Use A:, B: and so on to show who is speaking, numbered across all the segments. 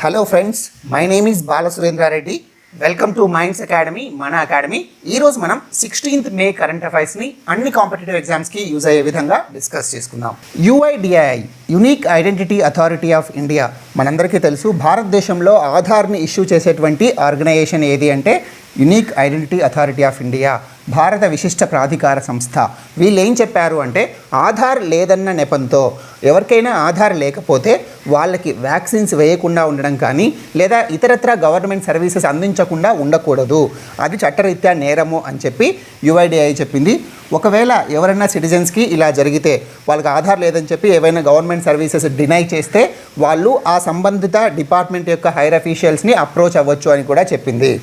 A: Hello friends, my name is Balasurendra Reddy. Welcome to Minds Academy, మన academy. ఈరోజు మనం 16th మే current అఫైర్స్ని అన్ని కాంపిటేటివ్ ఎగ్జామ్స్కి యూజ్ అయ్యే విధంగా డిస్కస్ చేసుకుందాం. UIDAI, unique Identity Authority of India. మనందరికీ తెలుసు, భారతదేశంలో ఆధార్ని ఇష్యూ చేసేటువంటి ఆర్గనైజేషన్ ఏది అంటే unique Identity Authority of India, భారత విశిష్ట ప్రాధికార సంస్థ. వీళ్ళు ఏం చెప్పారు అంటే ఆధార్ లేదన్న నెపంతో ఎవరికైనా ఆధార్ లేకపోతే వాళ్ళకి వ్యాక్సిన్స్ వేయకుండా ఉండడం కానీ లేదా ఇతరత్ర గవర్నమెంట్ సర్వీసెస్ అందించకుండా ఉండకూడదు, అది చట్టరీత్యా నేరము అని చెప్పి UIDAI చెప్పింది. ఒకవేళ ఎవరైనా సిటిజన్స్కి ఇలా జరిగితే, వాళ్ళకి ఆధార్ లేదని చెప్పి ఏవైనా గవర్నమెంట్ సర్వీసెస్ డినై చేస్తే వాళ్ళు ఆ సంబంధిత డిపార్ట్మెంట్ యొక్క హైర్ అఫీషియల్స్ని అప్రోచ్ అవ్వచ్చు అని కూడా చెప్పింది.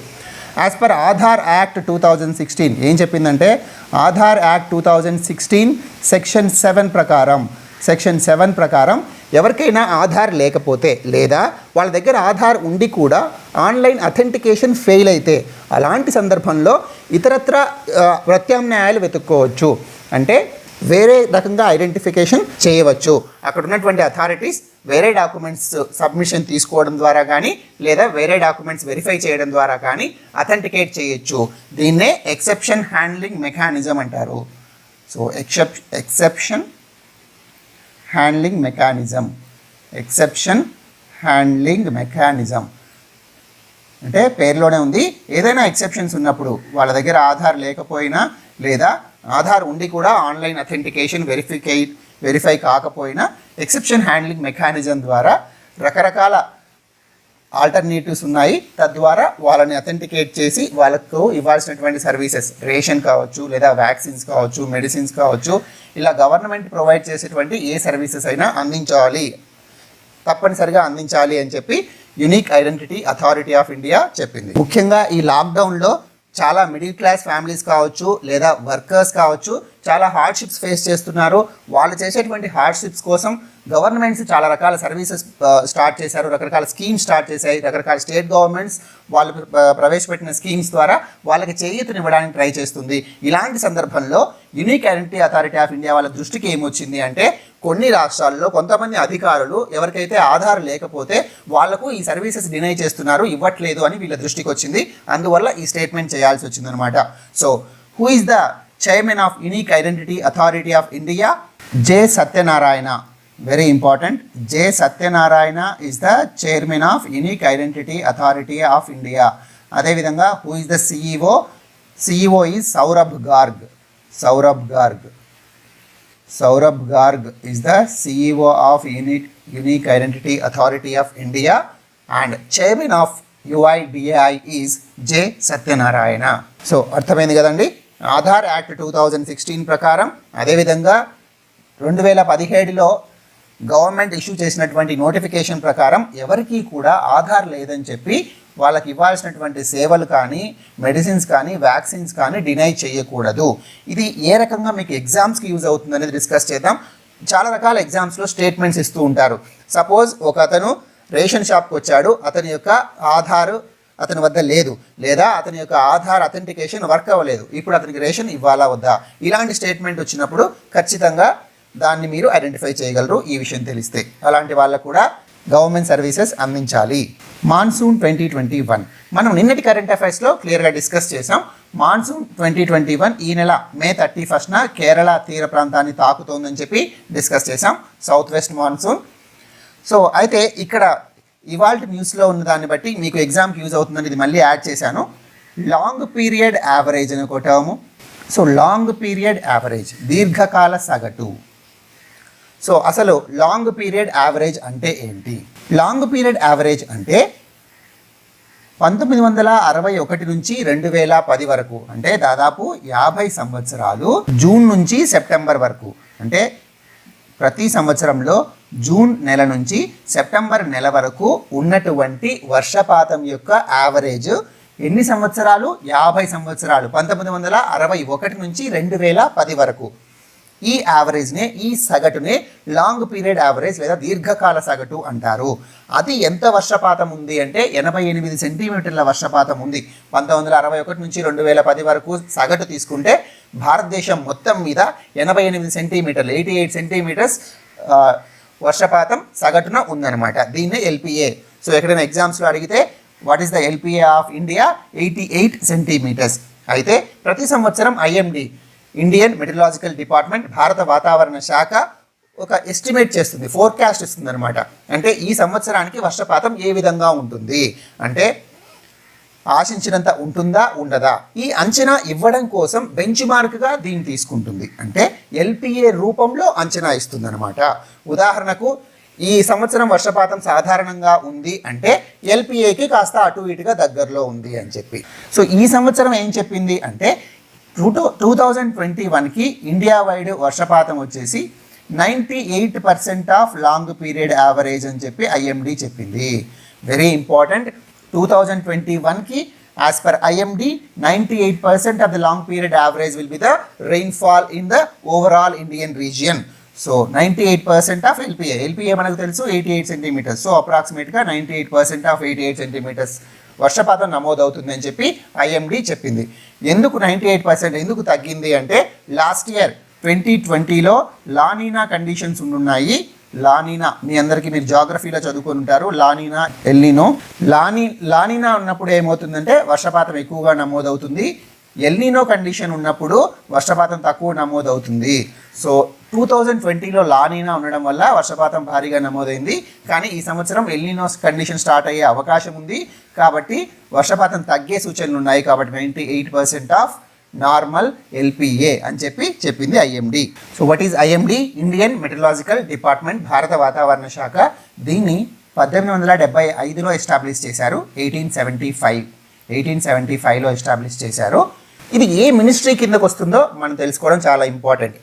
A: యాజ్ పర్ ఆధార్ యాక్ట్ 2016 ఏం చెప్పిందంటే, ఆధార్ యాక్ట్ 2016 సెక్షన్ 7 ప్రకారం ఎవరికైనా ఆధార్ లేకపోతే లేదా వాళ్ళ దగ్గర ఆధార్ ఉండి కూడా ఆన్లైన్ అథెంటికేషన్ ఫెయిల్ అయితే అలాంటి సందర్భంలో ఇతరత్ర ప్రత్యామ్నాయాలు వెతుక్కోవచ్చు. అంటే వేరే రకంగా ఐడెంటిఫికేషన్ చేయవచ్చు. అక్కడ ఉన్నటువంటి అథారిటీస్ వేరే డాక్యుమెంట్స్ సబ్మిషన్ తీసుకోవడం ద్వారా కానీ లేదా వేరే డాక్యుమెంట్స్ వెరిఫై చేయడం ద్వారా కానీ అథెంటికేట్ చేయొచ్చు. దీన్నే ఎక్సెప్షన్ హ్యాండ్లింగ్ మెకానిజం అంటారు. సో ఎక్సెప్షన్ హ్యాండ్లింగ్ మెకానిజం అంటే పేరులోనే ఉంది. ఏదైనా ఎక్సెప్షన్స్ ఉన్నప్పుడు వాళ్ళ దగ్గర ఆధార్ లేకపోయినా లేదా ఆధార్ ఉండి కూడా ఆన్లైన్ అథెంటికేషన్ వెరిఫై కాకపోయినా ఎక్సెప్షన్ హ్యాండ్లింగ్ మెకానిజం ద్వారా రకరకాల ఆల్టర్నేటివ్స్ ఉన్నాయి. తద్వారా వాళ్ళని అథెంటికేట్ చేసి వాళ్ళకు ఇవ్వాల్సినటువంటి సర్వీసెస్, రేషన్ కావచ్చు లేదా వ్యాక్సిన్స్ కావచ్చు, మెడిసిన్స్ కావచ్చు, ఇలా గవర్నమెంట్ ప్రొవైడ్ చేసేటువంటి ఏ సర్వీసెస్ అయినా తప్పనిసరిగా అందించాలి అని చెప్పి unique Identity Authority of India చెప్పింది. ముఖ్యంగా ఈ లాక్డౌన్లో చాలా మిడిల్ క్లాస్ ఫ్యామిలీస్ కావచ్చు లేదా వర్కర్స్ కావచ్చు చాలా హార్డ్షిప్స్ ఫేస్ చేస్తున్నారు. వాళ్ళు చేసేటువంటి హార్డ్షిప్స్ కోసం గవర్నమెంట్స్ చాలా రకాల సర్వీసెస్ స్టార్ట్ చేశారు, రకరకాల స్కీమ్స్ స్టార్ట్ చేశాయి. రకరకాల స్టేట్ గవర్నమెంట్స్ వాళ్ళు ప్రవేశపెట్టిన స్కీమ్స్ ద్వారా వాళ్ళకి చేయూతనివ్వడానికి ట్రై చేస్తుంది. ఇలాంటి సందర్భంలో unique Identity Authority of India వాళ్ళ దృష్టికి ఏమొచ్చింది అంటే, కొన్ని రాష్ట్రాల్లో కొంతమంది అధికారులు ఎవరికైతే ఆధార్ లేకపోతే వాళ్లకు ఈ సర్వీసెస్ డినై చేస్తున్నారు, ఇవ్వట్లేదు అని వీళ్ళ దృష్టికి వచ్చింది. అందువల్ల ఈ స్టేట్మెంట్ చేయాల్సి వచ్చిందనమాట. So who is the chairman of Unique Identity Authority of India? J. Satyanarayana. Very important. J. Satyanarayana is the chairman of Unique Identity Authority of India. అదేవిధంగా who is the CEO? CEO is Saurabh Garg is the CEO of Unique Identity Authority of India and Chairman of UIDAI is J. Satyanarayana. So అర్థమైంది కదండి. Aadhaar act 2016 ప్రకారం, అదేవిధంగా 2017లో government issue చేసినటువంటి notification ప్రకారం ఎవరికీ కూడా ఆధార్ లేదని చెప్పి వాళ్ళకి ఇవ్వాల్సినటువంటి సేవలు కానీ, మెడిసిన్స్ కానీ, వ్యాక్సిన్స్ కానీ డినై చేయకూడదు. ఇది ఏ రకంగా మీకు ఎగ్జామ్స్కి యూజ్ అవుతుంది అనేది డిస్కస్ చేద్దాం. చాలా రకాల ఎగ్జామ్స్లో స్టేట్మెంట్స్ ఇస్తూ ఉంటారు. సపోజ్ ఒక అతను రేషన్ షాప్కి వచ్చాడు, అతని యొక్క ఆధార్ అతని వద్ద లేదు లేదా అతని యొక్క ఆధార్ అథెంటికేషన్ వర్క్ అవ్వలేదు, ఇప్పుడు అతనికి రేషన్ ఇవ్వాలా వద్దా, ఇలాంటి స్టేట్మెంట్ వచ్చినప్పుడు ఖచ్చితంగా దాన్ని మీరు ఐడెంటిఫై చేయగలరు ఈ విషయం తెలిస్తే. అలాంటి వాళ్ళకు కూడా గవర్నమెంట్ సర్వీసెస్ అందించాలి. మాన్సూన్ 2021 మనం నిన్నటి కరెంట్ అఫైర్స్లో క్లియర్గా డిస్కస్ చేసాం. మాన్సూన్ 2021 ఈ నెల మే 31న కేరళ తీర ప్రాంతాన్ని తాకుతోందని చెప్పి డిస్కస్ చేసాం, సౌత్ వెస్ట్ మాన్సూన్. సో అయితే ఇక్కడ ఇవాళ న్యూస్లో ఉన్న దాన్ని బట్టి మీకు ఎగ్జామ్కి యూజ్ అవుతుందని ఇది మళ్ళీ యాడ్ చేశాను. లాంగ్ పీరియడ్ యావరేజ్ అని ఒక term. So long period average, దీర్ఘకాల సగటు. సో అసలు లాంగ్ పీరియడ్ యావరేజ్ అంటే ఏంటి? లాంగ్ పీరియడ్ యావరేజ్ అంటే 1961 నుంచి 2010 వరకు, అంటే దాదాపు 50 సంవత్సరాలు, జూన్ నుంచి సెప్టెంబర్ వరకు, అంటే ప్రతి సంవత్సరంలో జూన్ నెల నుంచి సెప్టెంబర్ నెల వరకు ఉన్నటువంటి వర్షపాతం యొక్క యావరేజ్ ఎన్ని సంవత్సరాలు? 50 సంవత్సరాలు. 1961 నుంచి 2010 వరకు. ఈ యావరేజ్నే, ఈ సగటునే లాంగ్ పీరియడ్ యావరేజ్ లేదా దీర్ఘకాల సగటు అంటారు. అది ఎంత వర్షపాతం ఉంది అంటే 88 సెంటీమీటర్ల వర్షపాతం ఉంది. 1961 నుంచి 2010 వరకు సగటు తీసుకుంటే భారతదేశం మొత్తం మీద 88 సెంటీమీటర్లు, 88 సెంటీమీటర్స్ వర్షపాతం సగటున ఉందన్నమాట. దీన్నే LPA సో ఎక్కడైనా ఎగ్జామ్స్లో అడిగితే what is the LPA of India 88 centimetres. అయితే ప్రతి సంవత్సరం ఐఎండి ఇండియన్ మెటీరియలాజికల్ డిపార్ట్మెంట్ భారత వాతావరణ శాఖ ఒక ఎస్టిమేట్ చేస్తుంది, ఫోర్కాస్ట్ ఇస్తుంది అనమాట. అంటే ఈ సంవత్సరానికి వర్షపాతం ఏ విధంగా ఉంటుంది, అంటే ఆశించినంత ఉంటుందా ఉండదా, ఈ అంచనా ఇవ్వడం కోసం బెంచ్ మార్క్గా దీన్ని తీసుకుంటుంది. అంటే ఎల్పిఏ రూపంలో అంచనా ఇస్తుంది అనమాట. ఉదాహరణకు ఈ సంవత్సరం వర్షపాతం సాధారణంగా ఉంది అంటే ఎల్పిఏకి కాస్త అటు ఇటుగా దగ్గరలో ఉంది అని చెప్పి. సో ఈ సంవత్సరం ఏం చెప్పింది అంటే 2021కి ఇండియా వైడ్ వర్షపాతం వచ్చేసి 98% ఆఫ్ లాంగ్ పీరియడ్ యావరేజ్ అని చెప్పి ఐఎండి చెప్పింది. Very important. 2021కి as per IMD 98% of the long period average will be the rainfall in the overall Indian region. So 98% of LPA మనకు తెలుసు 88 సెంటీమీటర్స్. సో అప్రాక్సిమేట్గా 98% of 88 centimetres వర్షపాతం నమోదవుతుంది అని చెప్పి ఐఎండి చెప్పింది. ఎందుకు 98% ఎందుకు తగ్గింది అంటే లాస్ట్ ఇయర్ 2020లో లానీనా కండిషన్స్ ఉన్నాయి. లానీనా మీ అందరికీ మీరు జాగ్రఫీలో చదువుకొని ఉంటారు. లానీనా ఎల్నినో. లానీనా ఉన్నప్పుడు ఏమవుతుందంటే వర్షపాతం ఎక్కువగా నమోదవుతుంది. ఎల్నినో కండిషన్ ఉన్నప్పుడు వర్షపాతం తక్కువ నమోదవుతుంది. సో 2020లో లానీనా ఉండడం వల్ల వర్షపాతం భారీగా నమోదైంది. కానీ ఈ సంవత్సరం ఎల్నినో కండిషన్ స్టార్ట్ అయ్యే అవకాశం ఉంది కాబట్టి వర్షపాతం తగ్గే సూచనలు ఉన్నాయి. కాబట్టి 98% ఆఫ్ నార్మల్ ఎల్పిఏ అని చెప్పి చెప్పింది IMD. So what is IMD? Indian meteorological department, భారత వాతావరణ శాఖ. దీన్ని 1875లో ఎస్టాబ్లిష్ చేశారు. 1875లో ఎస్టాబ్లిష్ చేశారు. ఇది ఏ మినిస్ట్రీ కిందకు వస్తుందో మనం తెలుసుకోవడం చాలా ఇంపార్టెంట్.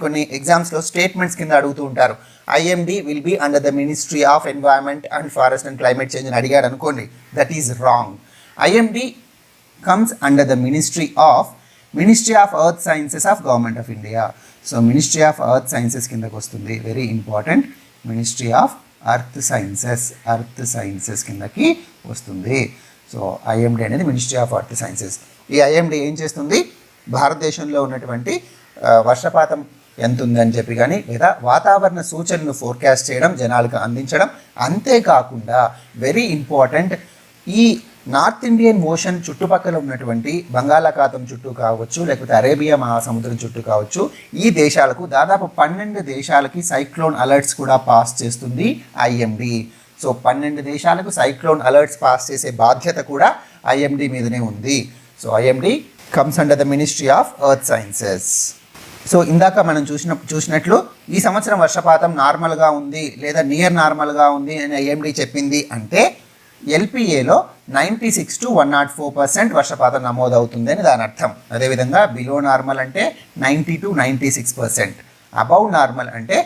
A: కొన్ని ఎగ్జామ్స్లో స్టేట్మెంట్స్ కింద అడుగుతూ ఉంటారు. IMD will be under the ministry of environment and forest and climate change అని అడిగాడు అనుకోండి, that is wrong. IMD comes under the Ministry of Earth Sciences of Government of India. So Ministry of Earth Sciences కిందకు వస్తుంది. Very important. Ministry of Earth Sciences కిందకి వస్తుంది. So IMD అనేది Ministry of Earth Sciences. ఈ IMD ఏం చేస్తుంది? భారతదేశంలో ఉన్నటువంటి వర్షపాతం ఎంత ఉందని చెప్పి కానీ లేదా వాతావరణ సూచనలు ఫోర్కాస్ట్ చేయడం, జనాలకు అందించడం. అంతేకాకుండా వెరీ ఇంపార్టెంట్, ఈ నార్త్ ఇండియన్ ఓషన్ చుట్టుపక్కల ఉన్నటువంటి బంగాళాఖాతం చుట్టూ కావచ్చు, లేకపోతే అరేబియా మహాసముద్రం చుట్టూ కావచ్చు, ఈ దేశాలకు దాదాపు 12 దేశాలకి సైక్లోన్ అలర్ట్స్ కూడా పాస్ చేస్తుంది ఐఎండి. సో 12 దేశాలకు సైక్లోన్ అలర్ట్స్ పాస్ చేసే బాధ్యత కూడా ఐఎండి మీదనే ఉంది. So IMD comes under the ministry of earth sciences. So ఇందాక మనం చూసినట్లు ఈ సంవత్సరం వర్షపాతం నార్మల్గా ఉంది లేదా నియర్ నార్మల్గా ఉంది అని ఐఎండి చెప్పింది అంటే ఎల్పిఏలో 96 to 104% వర్షపాతం నమోదవుతుంది అని దాని అర్థం. అదేవిధంగా బిలో నార్మల్ అంటే 90 to 96%. అబౌవ్ నార్మల్ అంటే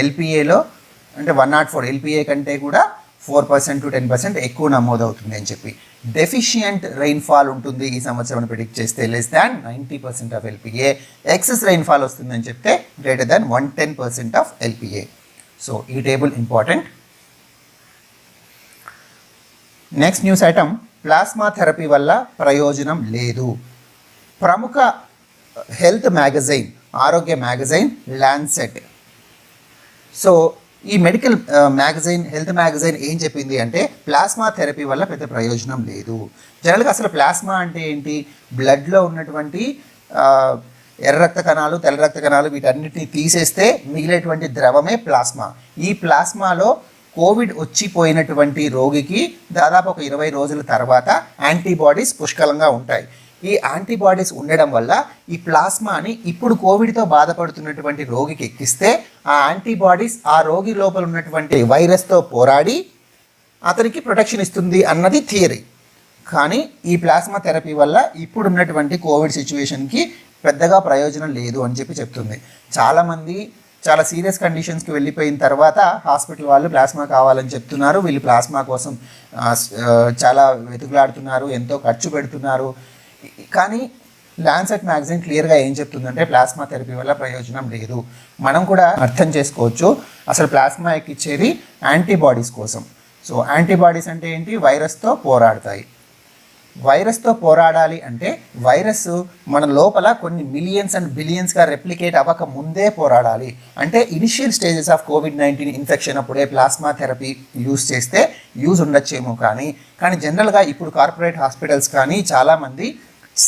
A: ఎల్పిఏలో అంటే 104 ఎల్పిఏ కంటే కూడా 4% to 10% ఎక్కువ నమోదవుతుంది అని చెప్పి. డెఫిషియంట్ రెయిన్ఫాల్ ఉంటుంది ఈ సంవత్సరం ప్రిడిక్ట్ చేస్తే less than 90% of LPA. Excess rainfall వస్తుందని చెప్తే greater than 110% of LPA. So ఈ table important. Next news item, plasma therapy వల్ల ప్రయోజనం లేదు. ప్రముఖ హెల్త్ మ్యాగజైన్, ఆరోగ్య మ్యాగజైన్ ల్యాన్సెట్. సో ఈ మెడికల్ మ్యాగజైన్, హెల్త్ మ్యాగజైన్ ఏం చెప్పింది అంటే ప్లాస్మా థెరపీ వల్ల పెద్ద ప్రయోజనం లేదు. జనరల్గా అసలు ప్లాస్మా అంటే ఏంటి? బ్లడ్లో ఉన్నటువంటి ఎర్ర రక్త కణాలు, తెల్ల రక్త కణాలు వీటన్నిటిని తీసేస్తే మిగిలేటువంటి ద్రవమే ప్లాస్మా. ఈ ప్లాస్మాలో కోవిడ్ వచ్చిపోయినటువంటి రోగికి దాదాపు ఒక 20 రోజుల తర్వాత యాంటీబాడీస్ పుష్కలంగా ఉంటాయి. ఈ యాంటీబాడీస్ ఉండడం వల్ల ఈ ప్లాస్మాని ఇప్పుడు కోవిడ్తో బాధపడుతున్నటువంటి రోగికి ఎక్కిస్తే ఆ యాంటీబాడీస్ ఆ రోగి లోపల ఉన్నటువంటి వైరస్తో పోరాడి అతనికి ప్రొటెక్షన్ ఇస్తుంది అన్నది థియరీ. కానీ ఈ ప్లాస్మా థెరపీ వల్ల ఇప్పుడు ఉన్నటువంటి కోవిడ్ సిచ్యువేషన్కి పెద్దగా ప్రయోజనం లేదు అని చెప్పి చెప్తుంది. చాలామంది చాలా సీరియస్ కండిషన్స్కి వెళ్ళిపోయిన తర్వాత హాస్పిటల్ వాళ్ళు ప్లాస్మా కావాలని చెప్తున్నారు. వీళ్ళు ప్లాస్మా కోసం చాలా వెతుకులాడుతున్నారు, ఎంతో ఖర్చు పెడుతున్నారు. కానీ ల్యాన్సెట్ మ్యాగజైన్ క్లియర్గా ఏం చెప్తుందంటే ప్లాస్మా థెరపీ వల్ల ప్రయోజనం లేదు. మనం కూడా అర్థం చేసుకోవచ్చు, అసలు ప్లాస్మా ఎక్కిచ్చేది యాంటీబాడీస్ కోసం. సో యాంటీబాడీస్ అంటే ఏంటి? వైరస్తో పోరాడతాయి. వైరస్తో పోరాడాలి అంటే వైరస్ మన లోపల కొన్ని మిలియన్స్ అండ్ బిలియన్స్గా రెప్లికేట్ అవ్వక ముందే పోరాడాలి. అంటే initial stages of COVID-19 infection అప్పుడే ప్లాస్మా థెరపీ యూజ్ చేస్తే యూజ్ ఉండొచ్చేమో, కానీ జనరల్గా ఇప్పుడు కార్పొరేట్ హాస్పిటల్స్ కానీ చాలామంది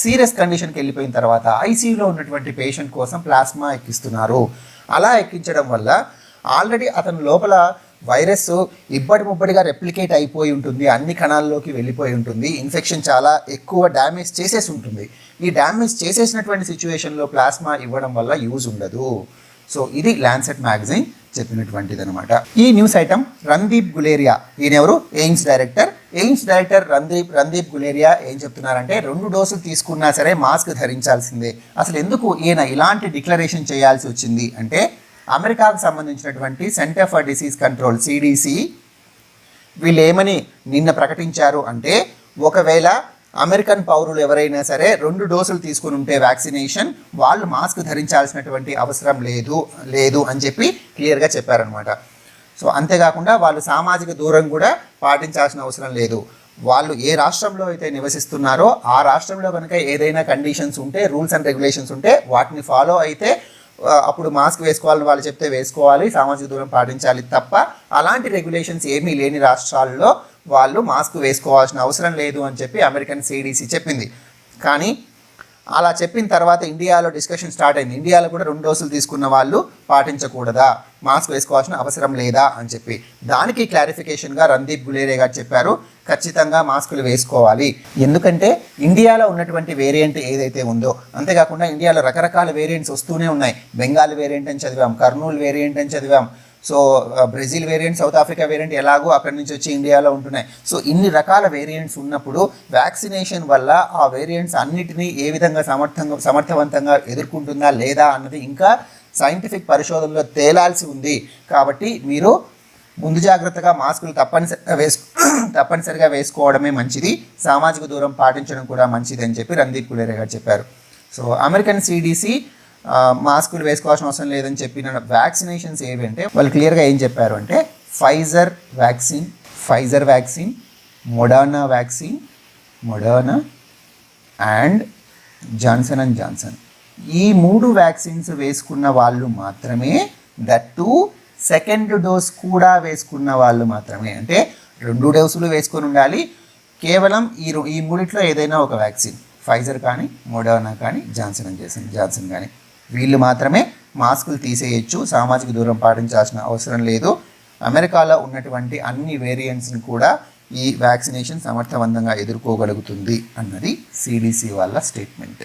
A: సీరియస్ కండిషన్కి వెళ్ళిపోయిన తర్వాత ఐసీయూలో ఉన్నటువంటి పేషెంట్ కోసం ప్లాస్మా ఎక్కిస్తున్నారు. అలా ఎక్కించడం వల్ల ఆల్రెడీ అతని లోపల వైరస్ ఇబ్బడి ముబ్బడిగా రెప్లికేట్ అయిపోయి ఉంటుంది, అన్ని కణాల్లోకి వెళ్ళిపోయి ఉంటుంది, ఇన్ఫెక్షన్ చాలా ఎక్కువ డ్యామేజ్ చేసేసి ఉంటుంది. ఈ డ్యామేజ్ చేసేసినటువంటి సిచ్యువేషన్లో ప్లాస్మా ఇవ్వడం వల్ల యూజ్ ఉండదు. సో ఇది ల్యాన్సెట్ మ్యాగజైన్ చెప్పినటువంటిది అనమాట. ఈ న్యూస్ ఐటమ్ రణదీప్ గులేరియా, ఈయనెవరు? ఎయిమ్స్ డైరెక్టర్ రణదీప్ గులేరియా ఏం చెప్తున్నారంటే 2 డోసులు తీసుకున్నా సరే మాస్క్ ధరించాల్సిందే. అసలు ఎందుకు ఈయన ఇలాంటి డిక్లరేషన్ చేయాల్సి వచ్చింది అంటే అమెరికాకు సంబంధించినటువంటి centre for disease control CDC వీళ్ళు ఏమని నిన్న ప్రకటించారు అంటే ఒకవేళ అమెరికన్ పౌరులు ఎవరైనా సరే 2 డోసులు తీసుకుని ఉంటే వ్యాక్సినేషన్ వాళ్ళు మాస్క్ ధరించాల్సినటువంటి అవసరం లేదు అని చెప్పి క్లియర్గా చెప్పారనమాట. సో అంతేకాకుండా వాళ్ళు సామాజిక దూరం కూడా పాటించాల్సిన అవసరం లేదు. వాళ్ళు ఏ రాష్ట్రంలో అయితే నివసిస్తున్నారో ఆ రాష్ట్రంలో కనుక ఏదైనా కండిషన్స్ ఉంటే, రూల్స్ అండ్ రెగ్యులేషన్స్ ఉంటే వాటిని ఫాలో అయితే అప్పుడు మాస్క్ వేసుకోవాలని వాళ్ళు చెప్తే వేసుకోవాలి, సామాజిక దూరం పాటించాలి తప్ప అలాంటి రెగ్యులేషన్స్ ఏమీ లేని రాష్ట్రాల్లో వాళ్ళు మాస్క్ వేసుకోవాల్సిన అవసరం లేదు అని చెప్పి అమెరికన్ CDC చెప్పింది. కానీ అలా చెప్పిన తర్వాత ఇండియాలో డిస్కషన్ స్టార్ట్ అయింది. ఇండియాలో కూడా 2 డోసులు తీసుకున్న వాళ్ళు పాటించకూడదా, మాస్క్ వేసుకోవాల్సిన అవసరం లేదా అని చెప్పి. దానికి క్లారిఫికేషన్గా రణదీప్ గులేరియా గారు చెప్పారు ఖచ్చితంగా మాస్కులు వేసుకోవాలి. ఎందుకంటే ఇండియాలో ఉన్నటువంటి వేరియంట్ ఏదైతే ఉందో, అంతేకాకుండా ఇండియాలో రకరకాల వేరియంట్స్ వస్తూనే ఉన్నాయి. బెంగాల్ వేరియంట్ అని చదివాం, కర్నూలు వేరియంట్ అని చదివాం, so Brazil variant, south Africa variant ఎలాగో అక్కడి నుంచి వచ్చి ఇండియాలో ఉంటున్నాయి. సో ఇన్ని రకాల వేరియంట్స్ ఉన్నప్పుడు వ్యాక్సినేషన్ వల్ల ఆ వేరియంట్స్ అన్నిటినీ ఏ విధంగా సమర్థవంతంగా ఎదుర్కొంటుందా లేదా అన్నది ఇంకా సైంటిఫిక్ పరిశోధనలో తేలాల్సి ఉంది. కాబట్టి మీరు ముందు జాగ్రత్తగా మాస్కులు తప్పనిసరిగా వేసుకోవడమే మంచిది, సామాజిక దూరం పాటించడం కూడా మంచిది అని చెప్పి రణదీప్ గులేరియా గారు చెప్పారు. సో అమెరికన్ CDC మాస్కులు వేసుకోవాల్సిన అవసరం లేదని చెప్పిన వ్యాక్సినేషన్స్ ఏవంటే వాళ్ళు క్లియర్గా ఏం చెప్పారు అంటే Pfizer vaccine, Moderna and Johnson ఈ 3 వ్యాక్సిన్స్ వేసుకున్న వాళ్ళు మాత్రమే, దట్టు సెకండ్ డోస్ కూడా వేసుకున్న వాళ్ళు మాత్రమే, అంటే 2 డోసులు వేసుకొని ఉండాలి. కేవలం ఈ 3 ఏదైనా ఒక వ్యాక్సిన్, ఫైజర్ కానీ, మోడర్నా కానీ, జాన్సన్ కానీ, వీళ్ళు మాత్రమే మాస్కులు తీసేయచ్చు, సామాజిక దూరం పాటించాల్సిన అవసరం లేదు. అమెరికాలో ఉన్నటువంటి అన్ని వేరియంట్స్ని కూడా ఈ వ్యాక్సినేషన్ సమర్థవంతంగా ఎదుర్కోగలుగుతుంది అన్నది CDC వాళ్ళ స్టేట్మెంట్.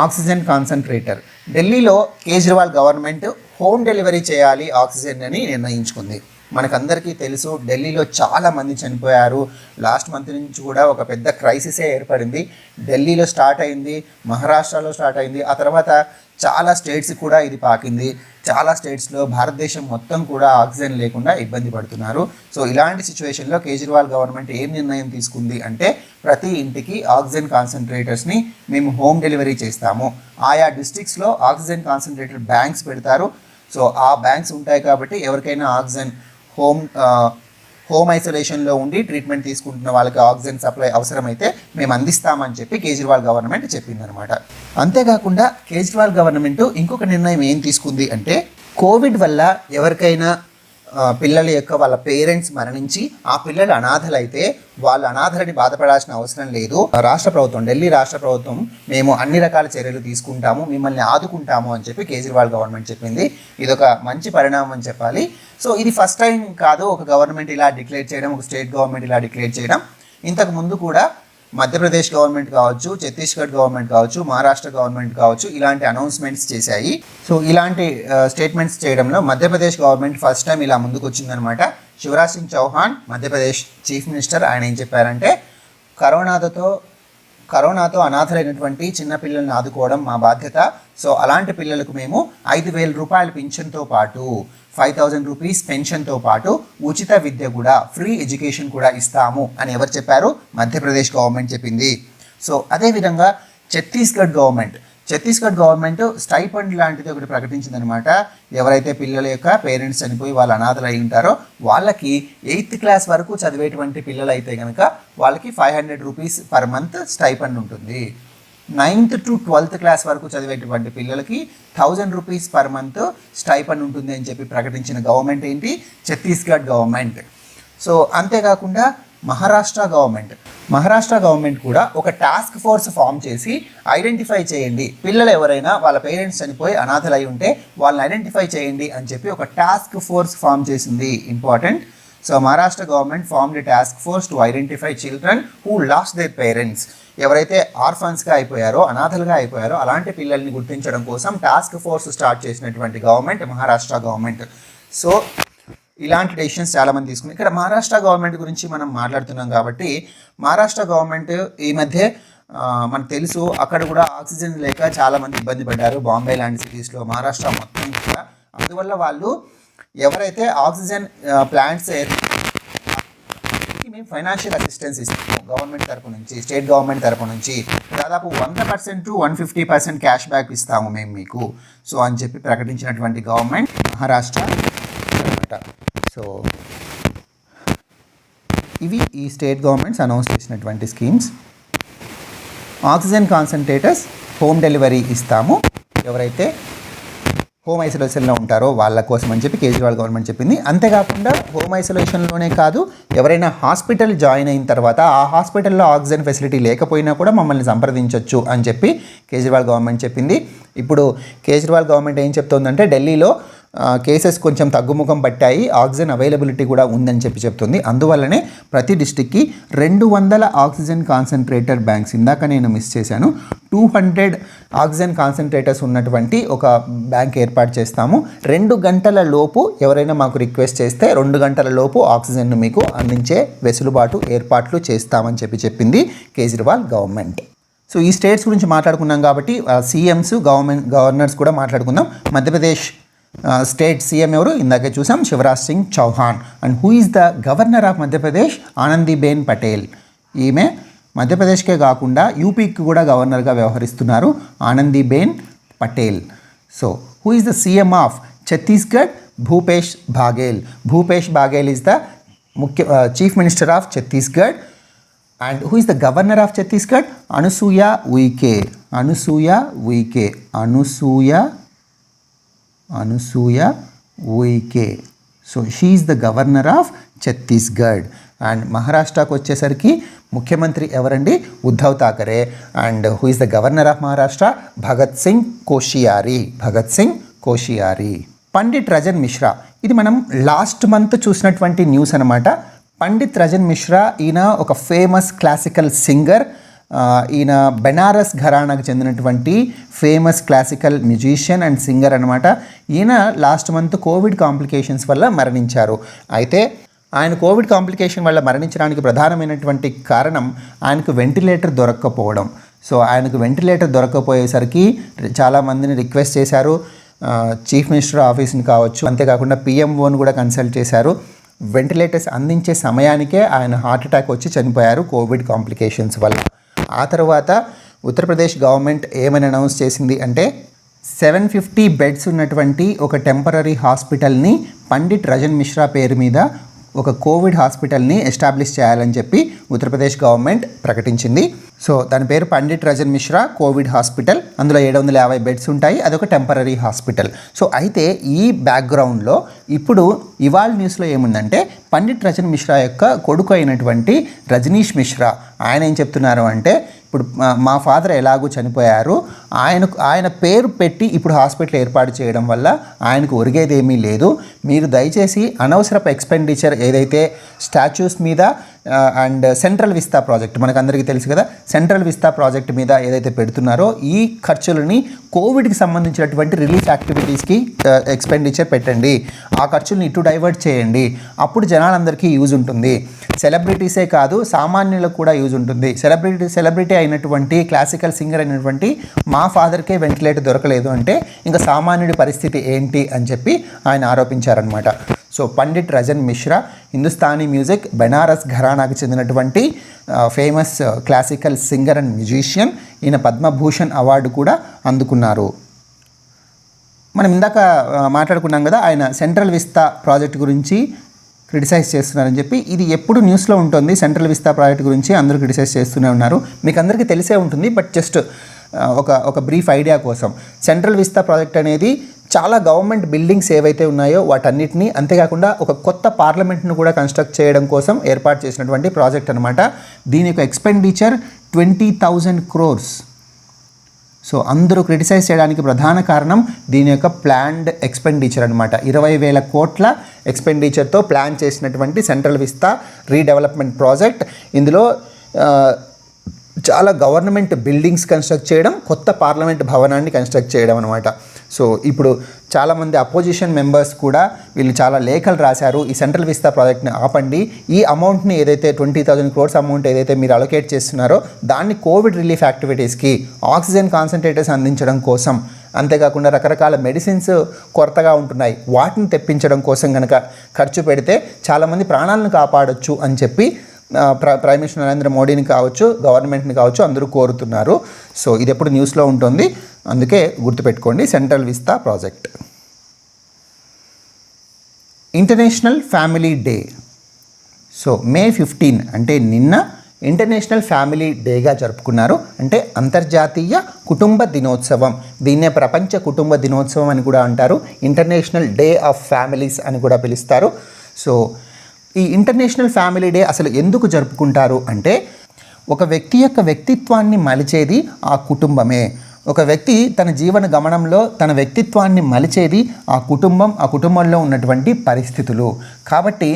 A: ఆక్సిజన్ కాన్సన్ట్రేటర్, ఢిల్లీలో కేజ్రీవాల్ గవర్నమెంట్ హోమ్ డెలివరీ చేయాలి ఆక్సిజన్ అని నిర్ణయించుకుంది. మనకందరికీ తెలుసు ఢిల్లీలో చాలా మంది చనిపోయారు. లాస్ట్ మంత్ నుంచి కూడా ఒక పెద్ద క్రైసిసే ఏర్పడింది. ఢిల్లీలో స్టార్ట్ అయింది, మహారాష్ట్రలో స్టార్ట్ అయింది, ఆ తర్వాత చాలా స్టేట్స్ కూడా ఇది పాకింది. చాలా స్టేట్స్లో భారతదేశం మొత్తం కూడా ఆక్సిజన్ లేకుండా ఇబ్బంది పడుతున్నారు. సో ఇలాంటి సిచ్యువేషన్లో కేజ్రీవాల్ గవర్నమెంట్ ఏం నిర్ణయం తీసుకుంది అంటే ప్రతి ఇంటికి ఆక్సిజన్ కాన్సన్ట్రేటర్స్ని మేము హోమ్ డెలివరీ చేస్తాము. ఆయా డిస్ట్రిక్ట్స్లో ఆక్సిజన్ కాన్సన్ట్రేటర్ బ్యాంక్స్ పెడతారు. సో ఆ బ్యాంక్స్ ఉంటాయి కాబట్టి ఎవరికైనా ఆక్సిజన్ హోమ్ ఐసోలేషన్లో ఉండి ట్రీట్మెంట్ తీసుకుంటున్న వాళ్ళకి ఆక్సిజన్ సప్లై అవసరమైతే మేము అందిస్తామని చెప్పి కేజ్రీవాల్ గవర్నమెంట్ చెప్పిందనమాట. అంతేకాకుండా కేజ్రీవాల్ గవర్నమెంట్ ఇంకొక నిర్ణయం ఏం తీసుకుంది అంటే కోవిడ్ వల్ల ఎవరికైనా పిల్లల యొక్క వాళ్ళ పేరెంట్స్ మరణించి ఆ పిల్లలు అనాథలైతే వాళ్ళ అనాథలని బాధపడాల్సిన అవసరం లేదు. ఢిల్లీ రాష్ట్ర ప్రభుత్వం మేము అన్ని రకాల చర్యలు తీసుకుంటాము, మిమ్మల్ని ఆదుకుంటాము అని చెప్పి కేజ్రీవాల్ గవర్నమెంట్ చెప్పింది. ఇదొక మంచి పరిణామం అని చెప్పాలి. సో ఇది ఫస్ట్ టైం కాదు ఒక గవర్నమెంట్ ఇలా డిక్లేర్ చేయడం, ఒక స్టేట్ గవర్నమెంట్ ఇలా డిక్లేర్ చేయడం. ఇంతకు ముందు కూడా మధ్యప్రదేశ్ గవర్నమెంట్ కావచ్చు, ఛత్తీస్గఢ్ గవర్నమెంట్ కావచ్చు, మహారాష్ట్ర గవర్నమెంట్ కావచ్చు ఇలాంటి అనౌన్స్మెంట్స్ చేశాయి. సో ఇలాంటి స్టేట్మెంట్స్ చేయడంలో మధ్యప్రదేశ్ గవర్నమెంట్ ఫస్ట్ టైం ఇలా ముందుకు వచ్చిందనమాట. శివరాజ్ సింగ్ చౌహాన్ మధ్యప్రదేశ్ చీఫ్ మినిస్టర్, ఆయన ఏం చెప్పారంటే కరోనాతో అనాథలైనటువంటి చిన్నపిల్లల్ని ఆదుకోవడం మా బాధ్యత. సో అలాంటి పిల్లలకు మేము 5,000 రూపాయల పింఛన్తో పాటు 5,000 రూపీస్ పెన్షన్తో పాటు ఉచిత విద్య కూడా, ఫ్రీ ఎడ్యుకేషన్ కూడా ఇస్తాము అని ఎవరు చెప్పారు? మధ్యప్రదేశ్ గవర్నమెంట్ చెప్పింది. సో అదేవిధంగా ఛత్తీస్గఢ్ ఛత్తీస్గఢ్ గవర్నమెంట్ స్టైఫండ్ లాంటిది ఒకటి ప్రకటించిందనమాట. ఎవరైతే పిల్లల యొక్క పేరెంట్స్ చనిపోయి వాళ్ళ అనాథలు అయి ఉంటారో వాళ్ళకి 8th క్లాస్ వరకు చదివేటువంటి పిల్లలు అయితే కనుక వాళ్ళకి 500 రూపీస్ పర్ మంత్ స్టైఫండ్ ఉంటుంది. 9th to 12th క్లాస్ వరకు చదివేటువంటి పిల్లలకి 1000 రూపీస్ పర్ మంత్ స్టైఫండ్ ఉంటుంది అని చెప్పి ప్రకటించిన గవర్నమెంట్ ఏంటి? ఛత్తీస్గఢ్ గవర్నమెంట్. సో అంతేకాకుండా మహారాష్ట్ర గవర్నమెంట్ కూడా ఒక టాస్క్ ఫోర్స్ ఫామ్ చేసి ఐడెంటిఫై చేయండి, పిల్లలు ఎవరైనా వాళ్ళ పేరెంట్స్ చనిపోయి అనాథలై ఉంటే వాళ్ళని ఐడెంటిఫై చేయండి అని చెప్పి ఒక టాస్క్ ఫోర్స్ ఫామ్ చేసింది. Important. So Maharashtra government formed a task force to identify children who last their parents. ఎవరైతే ఆర్ఫన్స్గా అయిపోయారో, అనాథలుగా అయిపోయారో అలాంటి పిల్లల్ని గుర్తించడం కోసం టాస్క్ ఫోర్స్ స్టార్ట్ చేసినటువంటి గవర్నమెంట్ మహారాష్ట్ర గవర్నమెంట్. సో ఇలాంటి డెసిషన్స్ చాలామంది తీసుకుని ఇక్కడ మహారాష్ట్ర గవర్నమెంట్ గురించి మనం మాట్లాడుతున్నాం కాబట్టి మహారాష్ట్ర గవర్నమెంట్ ఈ మధ్య మనకు తెలుసు అక్కడ కూడా ఆక్సిజన్ లేక చాలామంది ఇబ్బంది పడ్డారు. బాంబే లాంటి సిటీస్లో, మహారాష్ట్ర మొత్తం కూడా. అందువల్ల వాళ్ళు ఎవరైతే ఆక్సిజన్ ప్లాంట్స్ మేము ఫైనాన్షియల్ అసిస్టెన్స్ ఇస్తాము గవర్నమెంట్ తరపు నుంచి, స్టేట్ గవర్నమెంట్ తరపు నుంచి దాదాపు 100% to 150% క్యాష్ బ్యాక్ ఇస్తాము మేము మీకు. సో అని చెప్పి ప్రకటించినటువంటి గవర్నమెంట్ మహారాష్ట్ర అనమాట. సో ఇవి ఈ స్టేట్ గవర్నమెంట్స్ అనౌన్స్ చేసినటువంటి schemes. Oxygen concentrators home delivery ఇస్తాము ఎవరైతే హోమ్ ఐసోలేషన్లో ఉంటారో వాళ్ళ కోసం అని చెప్పి కేజ్రీవాల్ గవర్నమెంట్ చెప్పింది. అంతేకాకుండా హోమ్ ఐసోలేషన్లోనే కాదు, ఎవరైనా హాస్పిటల్ జాయిన్ అయిన తర్వాత ఆ హాస్పిటల్లో ఆక్సిజన్ ఫెసిలిటీ లేకపోయినా కూడా మమ్మల్ని సంప్రదించవచ్చు అని చెప్పి కేజ్రీవాల్ గవర్నమెంట్ చెప్పింది. ఇప్పుడు కేజ్రీవాల్ గవర్నమెంట్ ఏం చెప్తోందంటే ఢిల్లీలో కేసెస్ కొంచెం తగ్గుముఖం పట్టాయి, ఆక్సిజన్ అవైలబిలిటీ కూడా ఉందని చెప్పి చెప్తుంది. అందువల్లనే ప్రతి డిస్టిక్కి 200 ఆక్సిజన్ కాన్సన్ట్రేటర్ బ్యాంక్స్, ఇందాక నేను మిస్ చేశాను, 200 ఆక్సిజన్ కాన్సన్ట్రేటర్స్ ఉన్నటువంటి ఒక బ్యాంక్ ఏర్పాటు చేస్తాము. 2 గంటల లోపు ఎవరైనా మాకు రిక్వెస్ట్ చేస్తే 2 గంటల లోపు ఆక్సిజన్ను మీకు అందించే వెసులుబాటు ఏర్పాట్లు చేస్తామని చెప్పి చెప్పింది కేజ్రీవాల్ గవర్నమెంట్. సో ఈ స్టేట్స్ గురించి మాట్లాడుకున్నాం కాబట్టి సీఎంస్, గవర్నర్స్ కూడా మాట్లాడుకుందాం. మధ్యప్రదేశ్ స్టేట్ సీఎం ఎవరు? ఇందాకే చూసాం, Shivraj Singh Chouhan. And who is the governor of Madhya Pradesh? Anandiben Patel. ఈమె మధ్యప్రదేశ్కే కాకుండా యూపీకి కూడా గవర్నర్గా వ్యవహరిస్తున్నారు, Anandiben Patel. So who is the CM of Chhattisgarh? Bhupesh Baghel. Bhupesh Baghel is the chief minister of Chhattisgarh. And who is the governor of Chhattisgarh? Anusuiya Uikey. Anusuiya Uikey. So she is the governor of Chhattisgarh. And మహారాష్ట్రకు వచ్చేసరికి ముఖ్యమంత్రి ఎవరండి? Uddhav Thackeray. And who is the governor of Maharashtra? Bhagat Singh Koshyari. Pandit Rajan Mishra, ఇది మనం లాస్ట్ మంత్ చూసినటువంటి news అనమాట. పండిత్ రజన్ మిశ్రా ఈయన ఒక ఫేమస్ క్లాసికల్ సింగర్. ఈయన బెనారస్ ఘరానాకు చెందినటువంటి famous classical musician and singer అనమాట. ఈయన లాస్ట్ మంత్ కోవిడ్ కాంప్లికేషన్స్ వల్ల మరణించారు. అయితే ఆయన కోవిడ్ కాంప్లికేషన్ వల్ల మరణించడానికి ప్రధానమైనటువంటి కారణం ఆయనకు వెంటిలేటర్ దొరక్కపోవడం. సో ఆయనకు వెంటిలేటర్ దొరక్కపోయేసరికి చాలామందిని రిక్వెస్ట్ చేశారు, చీఫ్ మినిస్టర్ ఆఫీస్ని కావచ్చు, అంతేకాకుండా పిఎంఓని కూడా కన్సల్ట్ చేశారు. వెంటిలేటర్స్ అందించే సమయానికే ఆయన హార్ట్ అటాక్ వచ్చి చనిపోయారు కోవిడ్ కాంప్లికేషన్స్ వల్ల. ఆ తర్వాత ఉత్తరప్రదేశ్ గవర్నమెంట్ ఏమని అనౌన్స్ చేసింది అంటే 750 బెడ్స్ ఉన్నటువంటి ఒక టెంపరరీ హాస్పిటల్ని పండిట్ రజన్ మిశ్రా పేరు మీద ఒక కోవిడ్ హాస్పిటల్ని ఎస్టాబ్లిష్ చేయాలని చెప్పి ఉత్తరప్రదేశ్ గవర్నమెంట్ ప్రకటించింది. సో దాని పేరు పండిట్ రజన్ మిశ్రా కోవిడ్ హాస్పిటల్. అందులో 750 బెడ్స్ ఉంటాయి. అదొక టెంపరరీ హాస్పిటల్. సో అయితే ఈ బ్యాక్గ్రౌండ్లో ఇప్పుడు ఇవాళ న్యూస్లో ఏముందంటే పండిట్ రజన్ మిశ్రా యొక్క కొడుకు అయినటువంటి రజనీష్ మిశ్రా ఆయన ఏం చెప్తున్నారు అంటే, ఇప్పుడు మా ఫాదర్ ఎలాగూ చనిపోయారు, ఆయన పేరు పెట్టి ఇప్పుడు హాస్పిటల్ ఏర్పాటు చేయడం వల్ల ఆయనకు ఒరిగేదేమీ లేదు. మీరు దయచేసి అనవసరపు ఎక్స్పెండిచర్ ఏదైతే స్టాచ్యూస్ మీద అండ్ సెంట్రల్ విస్తా ప్రాజెక్ట్, మనకు అందరికీ తెలుసు కదా, సెంట్రల్ విస్తా ప్రాజెక్ట్ మీద ఏదైతే పెడుతున్నారో ఈ ఖర్చులని కోవిడ్కి సంబంధించినటువంటి రిలీఫ్ యాక్టివిటీస్కి ఎక్స్పెండిచర్ పెట్టండి. ఆ ఖర్చుల్ని ఇటు డైవర్ట్ చేయండి. అప్పుడు జనాలందరికీ యూజ్ ఉంటుంది. సెలబ్రిటీసే కాదు, సామాన్యులకు కూడా యూజ్ ఉంటుంది. సెలబ్రిటీ అయినటువంటి క్లాసికల్ సింగర్ అయినటువంటి మా ఫాదర్కే వెంటిలేటర్ దొరకలేదు అంటే ఇంకా సామాన్యుడి పరిస్థితి ఏంటి అని చెప్పి ఆయన ఆరోపించారనమాట. సో పండిట్ రజన్ మిశ్రా హిందుస్థానీ మ్యూజిక్ బెనారస్ ఘరానాకి చెందినటువంటి famous classical singer and musician. ఈయన పద్మభూషణ్ అవార్డు కూడా అందుకున్నారు. మనం ఇందాక మాట్లాడుకున్నాం కదా, ఆయన సెంట్రల్ విస్తా ప్రాజెక్ట్ గురించి క్రిటిసైజ్ చేస్తున్నారని చెప్పి. ఇది ఎప్పుడు న్యూస్లో ఉంటుంది. సెంట్రల్ విస్తా ప్రాజెక్ట్ గురించి అందరూ క్రిటిసైజ్ చేస్తూనే ఉన్నారు. మీకు అందరికీ తెలిసే ఉంటుంది, బట్ జస్ట్ ఒక బ్రీఫ్ ఐడియా కోసం. సెంట్రల్ విస్తా ప్రాజెక్ట్ అనేది చాలా గవర్నమెంట్ బిల్డింగ్స్ ఏవైతే ఉన్నాయో వాటన్నిటినీ, అంతేకాకుండా ఒక కొత్త పార్లమెంట్ను కూడా కన్స్ట్రక్ట్ చేయడం కోసం ఏర్పాటు చేసినటువంటి ప్రాజెక్ట్ అనమాట. దీని యొక్క ఎక్స్పెండిచర్ 20,000 crores. సో అందరూ క్రిటిసైజ్ చేయడానికి ప్రధాన కారణం దీని యొక్క ప్లాన్డ్ ఎక్స్పెండిచర్ అనమాట. 20,000 కోట్ల ఎక్స్పెండిచర్తో ప్లాన్ చేసినటువంటి సెంట్రల్ విస్తా రీడెవలప్మెంట్ ప్రాజెక్ట్. ఇందులో చాలా గవర్నమెంట్ బిల్డింగ్స్ కన్స్ట్రక్ట్ చేయడం, కొత్త పార్లమెంట్ భవనాన్ని కన్స్ట్రక్ట్ చేయడం అనమాట. సో ఇప్పుడు చాలామంది అపోజిషన్ మెంబర్స్ కూడా వీళ్ళు చాలా లేఖలు రాశారు, ఈ సెంట్రల్ విస్తా ప్రాజెక్ట్ని ఆపండి, ఈ అమౌంట్ని ఏదైతే 20,000 crores అమౌంట్ ఏదైతే మీరు అలొకేట్ చేస్తున్నారో దాన్ని కోవిడ్ రిలీఫ్ యాక్టివిటీస్కి, ఆక్సిజన్ కాన్సన్ట్రేటర్స్ అందించడం కోసం, అంతేకాకుండా రకరకాల మెడిసిన్స్ కొరతగా ఉంటున్నాయి వాటిని తెప్పించడం కోసం కనుక ఖర్చు పెడితే చాలామంది ప్రాణాలను కాపాడొచ్చు అని చెప్పి ప్రైమ్ మినిస్టర్ నరేంద్ర మోడీని కావచ్చు, గవర్నమెంట్ని కావచ్చు అందరూ కోరుతున్నారు. సో ఇది ఎప్పుడు న్యూస్లో ఉంటుంది, అందుకే గుర్తుపెట్టుకోండి central Vista project. International family day. So May 15 అంటే నిన్న ఇంటర్నేషనల్ ఫ్యామిలీ డేగా జరుపుకున్నారు. అంటే అంతర్జాతీయ కుటుంబ దినోత్సవం. దీన్నే ప్రపంచ కుటుంబ దినోత్సవం అని కూడా అంటారు. ఇంటర్నేషనల్ డే ఆఫ్ ఫ్యామిలీస్ అని కూడా పిలుస్తారు. సో ఈ ఇంటర్నేషనల్ ఫ్యామిలీ డే అసలు ఎందుకు జరుపుకుంటారు అంటే, ఒక వ్యక్తి యొక్క వ్యక్తిత్వాన్ని మలిచేది ఆ కుటుంబమే. ఒక వ్యక్తి తన జీవన గమనంలో తన వ్యక్తిత్వాన్ని మలిచేది ఆ కుటుంబం, ఆ కుటుంబంలో ఉన్నటువంటి పరిస్థితులు. కాబట్టి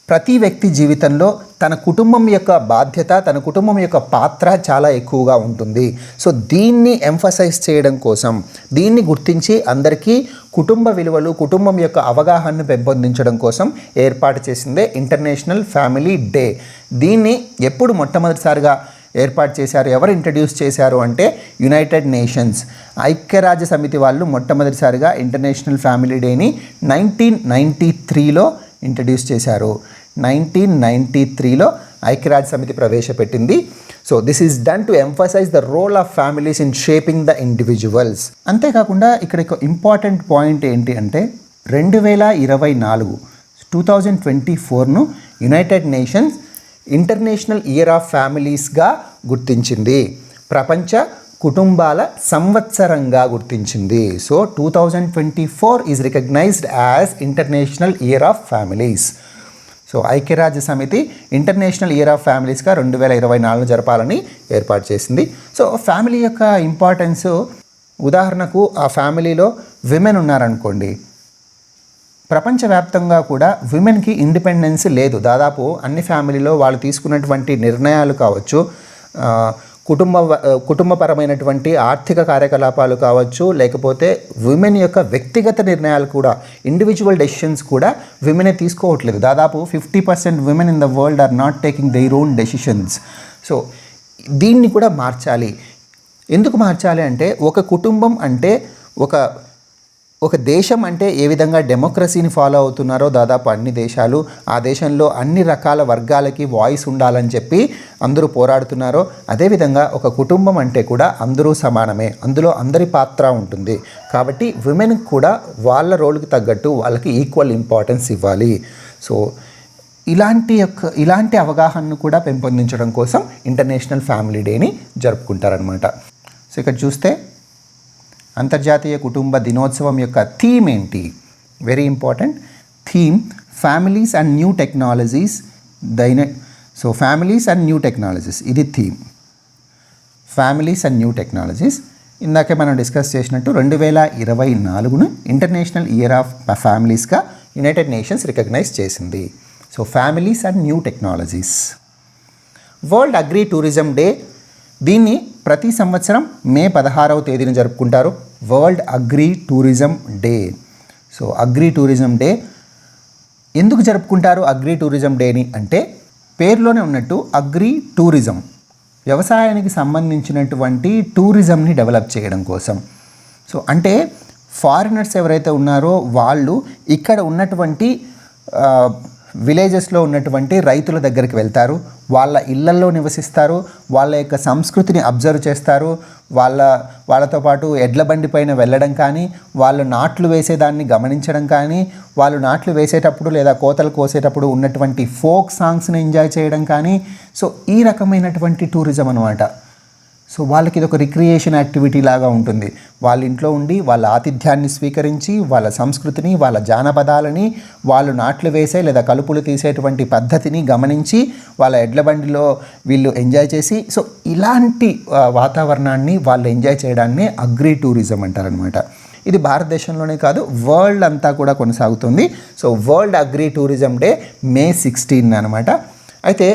A: ప్రతి వ్యక్తి జీవితంలో తన కుటుంబం యొక్క బాధ్యత, తన కుటుంబం యొక్క పాత్ర చాలా ఎక్కువగా ఉంటుంది. సో దీన్ని ఎంఫసైజ్ చేయడం కోసం, దీన్ని గుర్తించి అందరికీ కుటుంబ విలువలు, కుటుంబం యొక్క అవగాహనను పెంపొందించడం కోసం ఏర్పాటు చేసిందే ఇంటర్నేషనల్ ఫ్యామిలీ డే. దీన్ని ఎప్పుడు మొట్టమొదటిసారిగా ఏర్పాటు చేశారు, ఎవరు ఇంట్రడ్యూస్ చేశారు అంటే యునైటెడ్ నేషన్స్, ఐక్యరాజ్య సమితి వాళ్ళు మొట్టమొదటిసారిగా ఇంటర్నేషనల్ ఫ్యామిలీ డేని 1993లో ఇంట్రడ్యూస్ చేశారు. 1993లో ఐక్యరాజ్య సమితి ప్రవేశపెట్టింది. So this is done to emphasise the role of families in shaping the individuals. అంతేకాకుండా ఇక్కడ ఒక ఇంపార్టెంట్ పాయింట్ ఏంటి అంటే 2024ను United Nations International Year of ఫ్యామిలీస్గా గుర్తించింది, ప్రపంచ కుటుంబాల సంవత్సరంగా గుర్తించింది. So 2024 is recognised as International Year of Families. So ఐక్యరాజ్య సమితి ఇంటర్నేషనల్ ఇయర్ ఆఫ్ ఫ్యామిలీస్గా 2024 జరపాలని ఏర్పాటు చేసింది. సో ఫ్యామిలీ యొక్క ఇంపార్టెన్స్, ఉదాహరణకు ఆ ఫ్యామిలీలో విమెన్ ఉన్నారనుకోండి, ప్రపంచవ్యాప్తంగా కూడా విమెన్కి ఇండిపెండెన్స్ లేదు. దాదాపు అన్ని ఫ్యామిలీలో వాళ్ళు తీసుకున్నటువంటి నిర్ణయాలు కావచ్చు, కుటుంబపరమైనటువంటి ఆర్థిక కార్యకలాపాలు కావచ్చు, లేకపోతే విమెన్ యొక్క వ్యక్తిగత నిర్ణయాలు కూడా, ఇండివిజువల్ డెసిషన్స్ కూడా విమెనే తీసుకోవట్లేదు. దాదాపు 50% women in the world are not taking their own decisions. So దీన్ని కూడా మార్చాలి. ఎందుకు మార్చాలి అంటే, ఒక కుటుంబం అంటే ఒక దేశం అంటే ఏ విధంగా డెమోక్రసీని ఫాలో అవుతున్నారో దాదాపు అన్ని దేశాలు, ఆ దేశంలో అన్ని రకాల వర్గాలకి వాయిస్ ఉండాలని చెప్పి అందరూ పోరాడుతున్నారో, అదేవిధంగా ఒక కుటుంబం అంటే కూడా అందరూ సమానమే, అందులో అందరి పాత్ర ఉంటుంది. కాబట్టి విమెన్ కూడా వాళ్ళ రోల్కి తగ్గట్టు వాళ్ళకి ఈక్వల్ ఇంపార్టెన్స్ ఇవ్వాలి. సో ఇలాంటి అవగాహనను కూడా పెంపొందించడం కోసం ఇంటర్నేషనల్ ఫ్యామిలీ డేని జరుపుకుంటారనమాట. సో ఇక్కడ చూస్తే అంతర్జాతీయ కుటుంబ దినోత్సవం యొక్క థీమ్ ఏంటి? Very important theme, families and new technologies. So families and new technologies, ఇది theme, families and new technologies. ఇందాకే మనం డిస్కస్ చేసినట్టు 2024ను ఇంటర్నేషనల్ ఇయర్ ఆఫ్ ఫ్యామిలీస్గా యునైటెడ్ నేషన్స్ రికగ్నైజ్ చేసింది. So families and new technologies. World Agri Tourism Day, దీన్ని ప్రతి సంవత్సరం May 16వ తేదీన జరుపుకుంటారు, World Agri Tourism Day. So agri Tourism Day ఎందుకు జరుపుకుంటారు అగ్రి టూరిజం డేని అంటే, పేరులోనే ఉన్నట్టు అగ్రి టూరిజం, వ్యవసాయానికి సంబంధించినటువంటి టూరిజంని డెవలప్ చేయడం కోసం. సో అంటే ఫారినర్స్ ఎవరైతే ఉన్నారో వాళ్ళు ఇక్కడ ఉన్నటువంటి విలేజెస్లో ఉన్నటువంటి రైతుల దగ్గరికి వెళ్తారు, వాళ్ళ ఇళ్లల్లో నివసిస్తారు, వాళ్ళ యొక్క సంస్కృతిని అబ్జర్వ్ చేస్తారు, వాళ్ళతో పాటు ఎడ్ల బండి పైన వెళ్ళడం కానీ, వాళ్ళు నాట్లు వేసేదాన్ని గమనించడం కానీ, వాళ్ళు నాట్లు వేసేటప్పుడు లేదా కోతలు కోసేటప్పుడు ఉన్నటువంటి ఫోక్ సాంగ్స్ని ఎంజాయ్ చేయడం కానీ, సో ఈ రకమైనటువంటి టూరిజం అనమాట. సో వాళ్ళకి ఇది ఒక రిక్రియేషన్ యాక్టివిటీ లాగా ఉంటుంది. వాళ్ళ ఇంట్లో ఉండి వాళ్ళ ఆతిథ్యాన్ని స్వీకరించి వాళ్ళ సంస్కృతిని, వాళ్ళ జానపదాలని, వాళ్ళు నాట్లు వేసే లేదా కలుపులు తీసేటువంటి పద్ధతిని గమనించి వాళ్ళ ఎడ్ల బండిలో వీళ్ళు ఎంజాయ్ చేసి, సో ఇలాంటి వాతావరణాన్ని వాళ్ళు ఎంజాయ్ చేయడాన్ని అగ్రి టూరిజం అంటారనమాట. ఇది భారతదేశంలోనే కాదు, వరల్డ్ అంతా కూడా కొనసాగుతుంది. So World Agri Tourism Day May 16 అనమాట. అయితే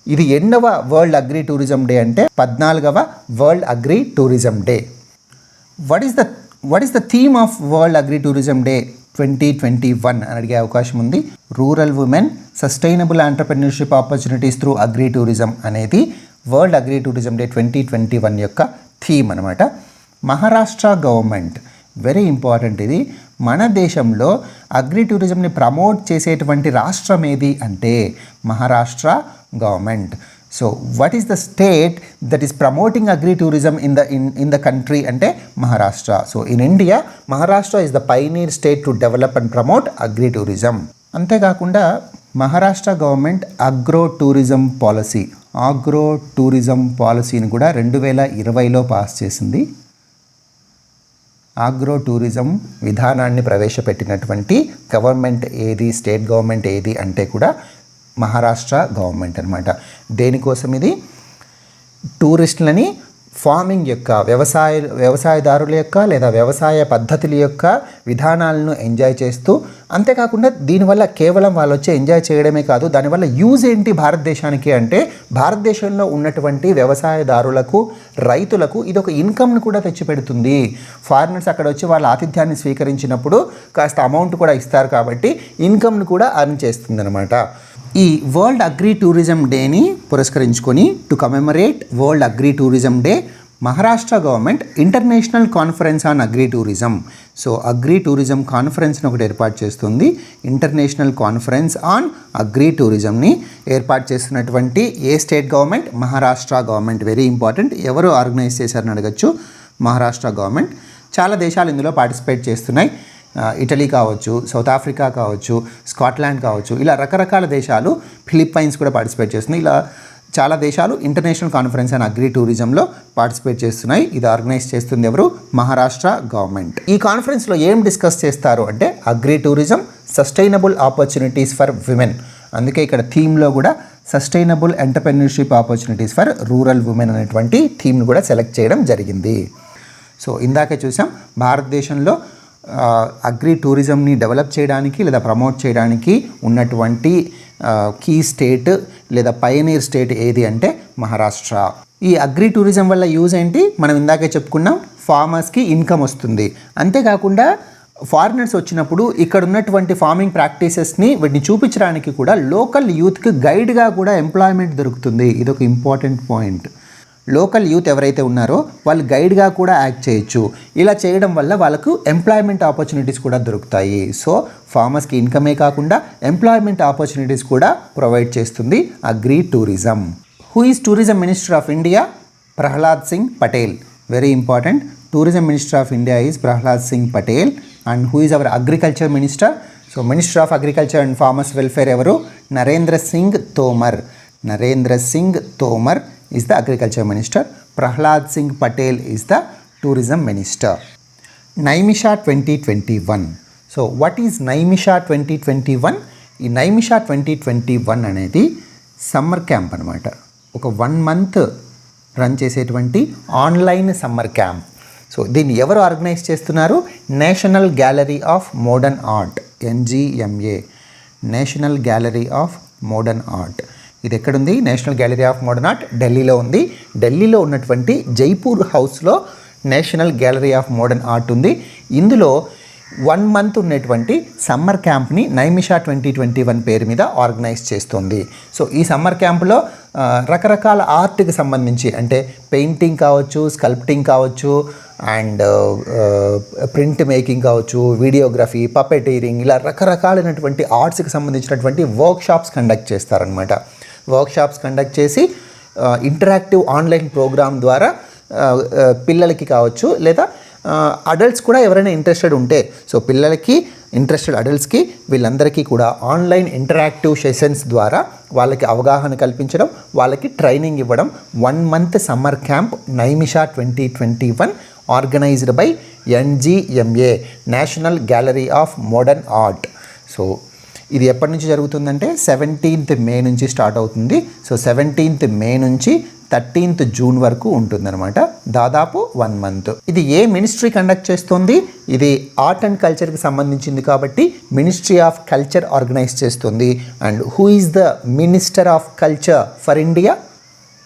A: ఇది ఎన్నవ వరల్డ్ అగ్రి టూరిజం డే అంటే 14వ World Agri Tourism Day. What is the theme of World Agri Tourism Day 2021 అని అడిగే అవకాశం ఉంది. Rural women sustainable entrepreneurship opportunities through agri tourism అనేది వరల్డ్ అగ్రి టూరిజం డే 2021 యొక్క థీమ్ అనమాట. మహారాష్ట్ర గవర్నమెంట్, వెరీ ఇంపార్టెంట్ ఇది, మన దేశంలో అగ్రి టూరిజంని ప్రమోట్ చేసేటువంటి రాష్ట్రం ఏది అంటే Maharashtra government. So what is the state that is promoting agri tourism in the country అంటే Maharashtra. So in India Maharashtra is the pioneer state to develop and promote agri tourism. అంతేకాకుండా Maharashtra government agro tourism పాలసీని కూడా 2020లో pass చేసింది. Agro tourism విధానాన్ని ప్రవేశపెట్టినటువంటి government ఏది, state government ఏది అంటే కూడా మహారాష్ట్ర గవర్నమెంట్ అనమాట. దేనికోసం ఇది? టూరిస్టులని ఫార్మింగ్ యొక్క వ్యవసాయదారుల యొక్క లేదా వ్యవసాయ పద్ధతుల యొక్క విధానాలను ఎంజాయ్ చేస్తూ, అంతేకాకుండా దీనివల్ల కేవలం వాళ్ళు వచ్చి ఎంజాయ్ చేయడమే కాదు, దానివల్ల యూజ్ ఏంటి భారతదేశానికి అంటే భారతదేశంలో ఉన్నటువంటి వ్యవసాయదారులకు, రైతులకు ఇది ఒక ఇన్కమ్ను కూడా తెచ్చిపెడుతుంది. ఫారినర్స్ అక్కడ వచ్చి వాళ్ళ ఆతిథ్యాన్ని స్వీకరించినప్పుడు కాస్త అమౌంట్ కూడా ఇస్తారు కాబట్టి ఇన్కమ్ను కూడా అర్న్ చేస్తుంది అనమాట. ఈ వరల్డ్ అగ్రి టూరిజం డేని పురస్కరించుకొని to commemorate World Agri Tourism Day, Maharashtra government international conference on agri tourism, so agri tourism కాన్ఫరెన్స్ని ఒకటి ఏర్పాటు చేస్తుంది. ఇంటర్నేషనల్ కాన్ఫరెన్స్ ఆన్ అగ్రి టూరిజంని ఏర్పాటు చేస్తున్నటువంటి ఏ state government? Maharashtra government. Very important. ఎవరు ఆర్గనైజ్ చేశారని అడగచ్చు. మహారాష్ట్ర గవర్నమెంట్. చాలా దేశాలు ఇందులో పార్టిసిపేట్ చేస్తున్నాయి. ఇటలీ కావచ్చు, సౌత్ ఆఫ్రికా కావచ్చు, స్కాట్లాండ్ కావచ్చు, ఇలా రకరకాల దేశాలు, ఫిలిప్పైన్స్ కూడా పార్టిసిపేట్ చేస్తున్నాయి. ఇలా చాలా దేశాలు ఇంటర్నేషనల్ కాన్ఫరెన్స్ అండ్ అగ్రి టూరిజంలో పార్టిసిపేట్ చేస్తున్నాయి. ఇది ఆర్గనైజ్ చేస్తుంది ఎవరు? మహారాష్ట్ర గవర్నమెంట్. ఈ కాన్ఫరెన్స్లో ఏం డిస్కస్ చేస్తారు అంటే agri tourism, sustainable opportunities for women. అందుకే ఇక్కడ థీమ్లో కూడా sustainable entrepreneurship opportunities for rural women అనేటువంటి థీమ్ను కూడా సెలెక్ట్ చేయడం జరిగింది. సో ఇందాకే చూసాం భారతదేశంలో అగ్రి టూరిజంని డెవలప్ చేయడానికి లేదా ప్రమోట్ చేయడానికి ఉన్నటువంటి కీ స్టేట్ లేదా పయనీర్ స్టేట్ ఏది అంటే మహారాష్ట్ర. ఈ అగ్రి టూరిజం వల్ల యూజ్ ఏంటి? మనం ఇందాకే చెప్పుకున్నాం, ఫార్మర్స్కి ఇన్కమ్ వస్తుంది. అంతేకాకుండా ఫారినర్స్ వచ్చినప్పుడు ఇక్కడ ఉన్నటువంటి ఫార్మింగ్ ప్రాక్టీసెస్ని వీటిని చూపించడానికి కూడా లోకల్ యూత్కి గైడ్గా కూడా ఎంప్లాయ్మెంట్ దొరుకుతుంది. ఇది ఒక ఇంపార్టెంట్ పాయింట్. లోకల్ యూత్ ఎవరైతే ఉన్నారో వాళ్ళు గైడ్గా కూడా యాక్ట్ చేయొచ్చు. ఇలా చేయడం వల్ల వాళ్ళకు ఎంప్లాయ్మెంట్ ఆపర్చునిటీస్ కూడా దొరుకుతాయి. సో ఫార్మర్స్కి ఇన్కమే కాకుండా ఎంప్లాయ్మెంట్ ఆపర్చునిటీస్ కూడా ప్రొవైడ్ చేస్తుంది agri tourism. Who is tourism minister of India? Prahlad Singh Patel. Very important. Tourism minister of India is Prahlad Singh Patel. And who is our agriculture minister? So minister of agriculture and farmers welfare ఎవరు? Narendra Singh Tomar is the agriculture minister. Prahlad Singh Patel is the tourism minister. Naimisha 2021. So what is Naimisha 2021? ఈ నైమిషా 2021 అనేది summer camp అనమాట. ఒక 1 month run చేసేటువంటి online summer camp. So దీన్ని ఎవరు organise చేస్తున్నారు? National Gallery of Modern art, NGMA, National Gallery of Modern art. ఇది ఎక్కడుంది? National Gallery of Modern art ఢిల్లీలో ఉంది. ఢిల్లీలో ఉన్నటువంటి జైపూర్ హౌస్లో national Gallery of Modern art ఉంది. ఇందులో 1 month ఉన్నటువంటి సమ్మర్ క్యాంప్ని నైమిషా 2021 పేరు మీద ఆర్గనైజ్ చేస్తుంది. సో ఈ సమ్మర్ క్యాంపులో రకరకాల ఆర్ట్కి సంబంధించి అంటే పెయింటింగ్ కావచ్చు, స్కల్ప్టింగ్ కావచ్చు, అండ్ ప్రింట్ మేకింగ్ కావచ్చు, వీడియోగ్రఫీ, పపెటీరింగ్, ఇలా రకరకాలైనటువంటి ఆర్ట్స్కి సంబంధించినటువంటి వర్క్షాప్స్ కండక్ట్ చేస్తారనమాట. వర్క్షాప్స్ కండక్ట్ చేసి ఇంటరాక్టివ్ ఆన్లైన్ ప్రోగ్రామ్ ద్వారా పిల్లలకి కావచ్చు లేదా అడల్ట్స్ కూడా ఎవరైనా ఇంట్రెస్టెడ్ ఉంటే, సో పిల్లలకి ఇంట్రెస్టెడ్ అడల్ట్స్కి వీళ్ళందరికీ కూడా ఆన్లైన్ ఇంటరాక్టివ్ సెషన్స్ ద్వారా వాళ్ళకి అవగాహన కల్పించడం, వాళ్ళకి ట్రైనింగ్ ఇవ్వడం. 1 month summer camp Naimisha 2021 organised by NGMA, National Gallery of Modern Art. So ఇది ఎప్పటి నుంచి జరుగుతుందంటే 17th May నుంచి స్టార్ట్ అవుతుంది. సో 17th May నుంచి 13th June వరకు ఉంటుందన్నమాట, దాదాపు 1 month. ఇది ఏ మినిస్ట్రీ కండక్ట్ చేస్తుంది? ఇది ఆర్ట్ అండ్ కల్చర్కి సంబంధించింది కాబట్టి మినిస్ట్రీ ఆఫ్ కల్చర్ ఆర్గనైజ్ చేస్తుంది. And who is the minister of culture for India?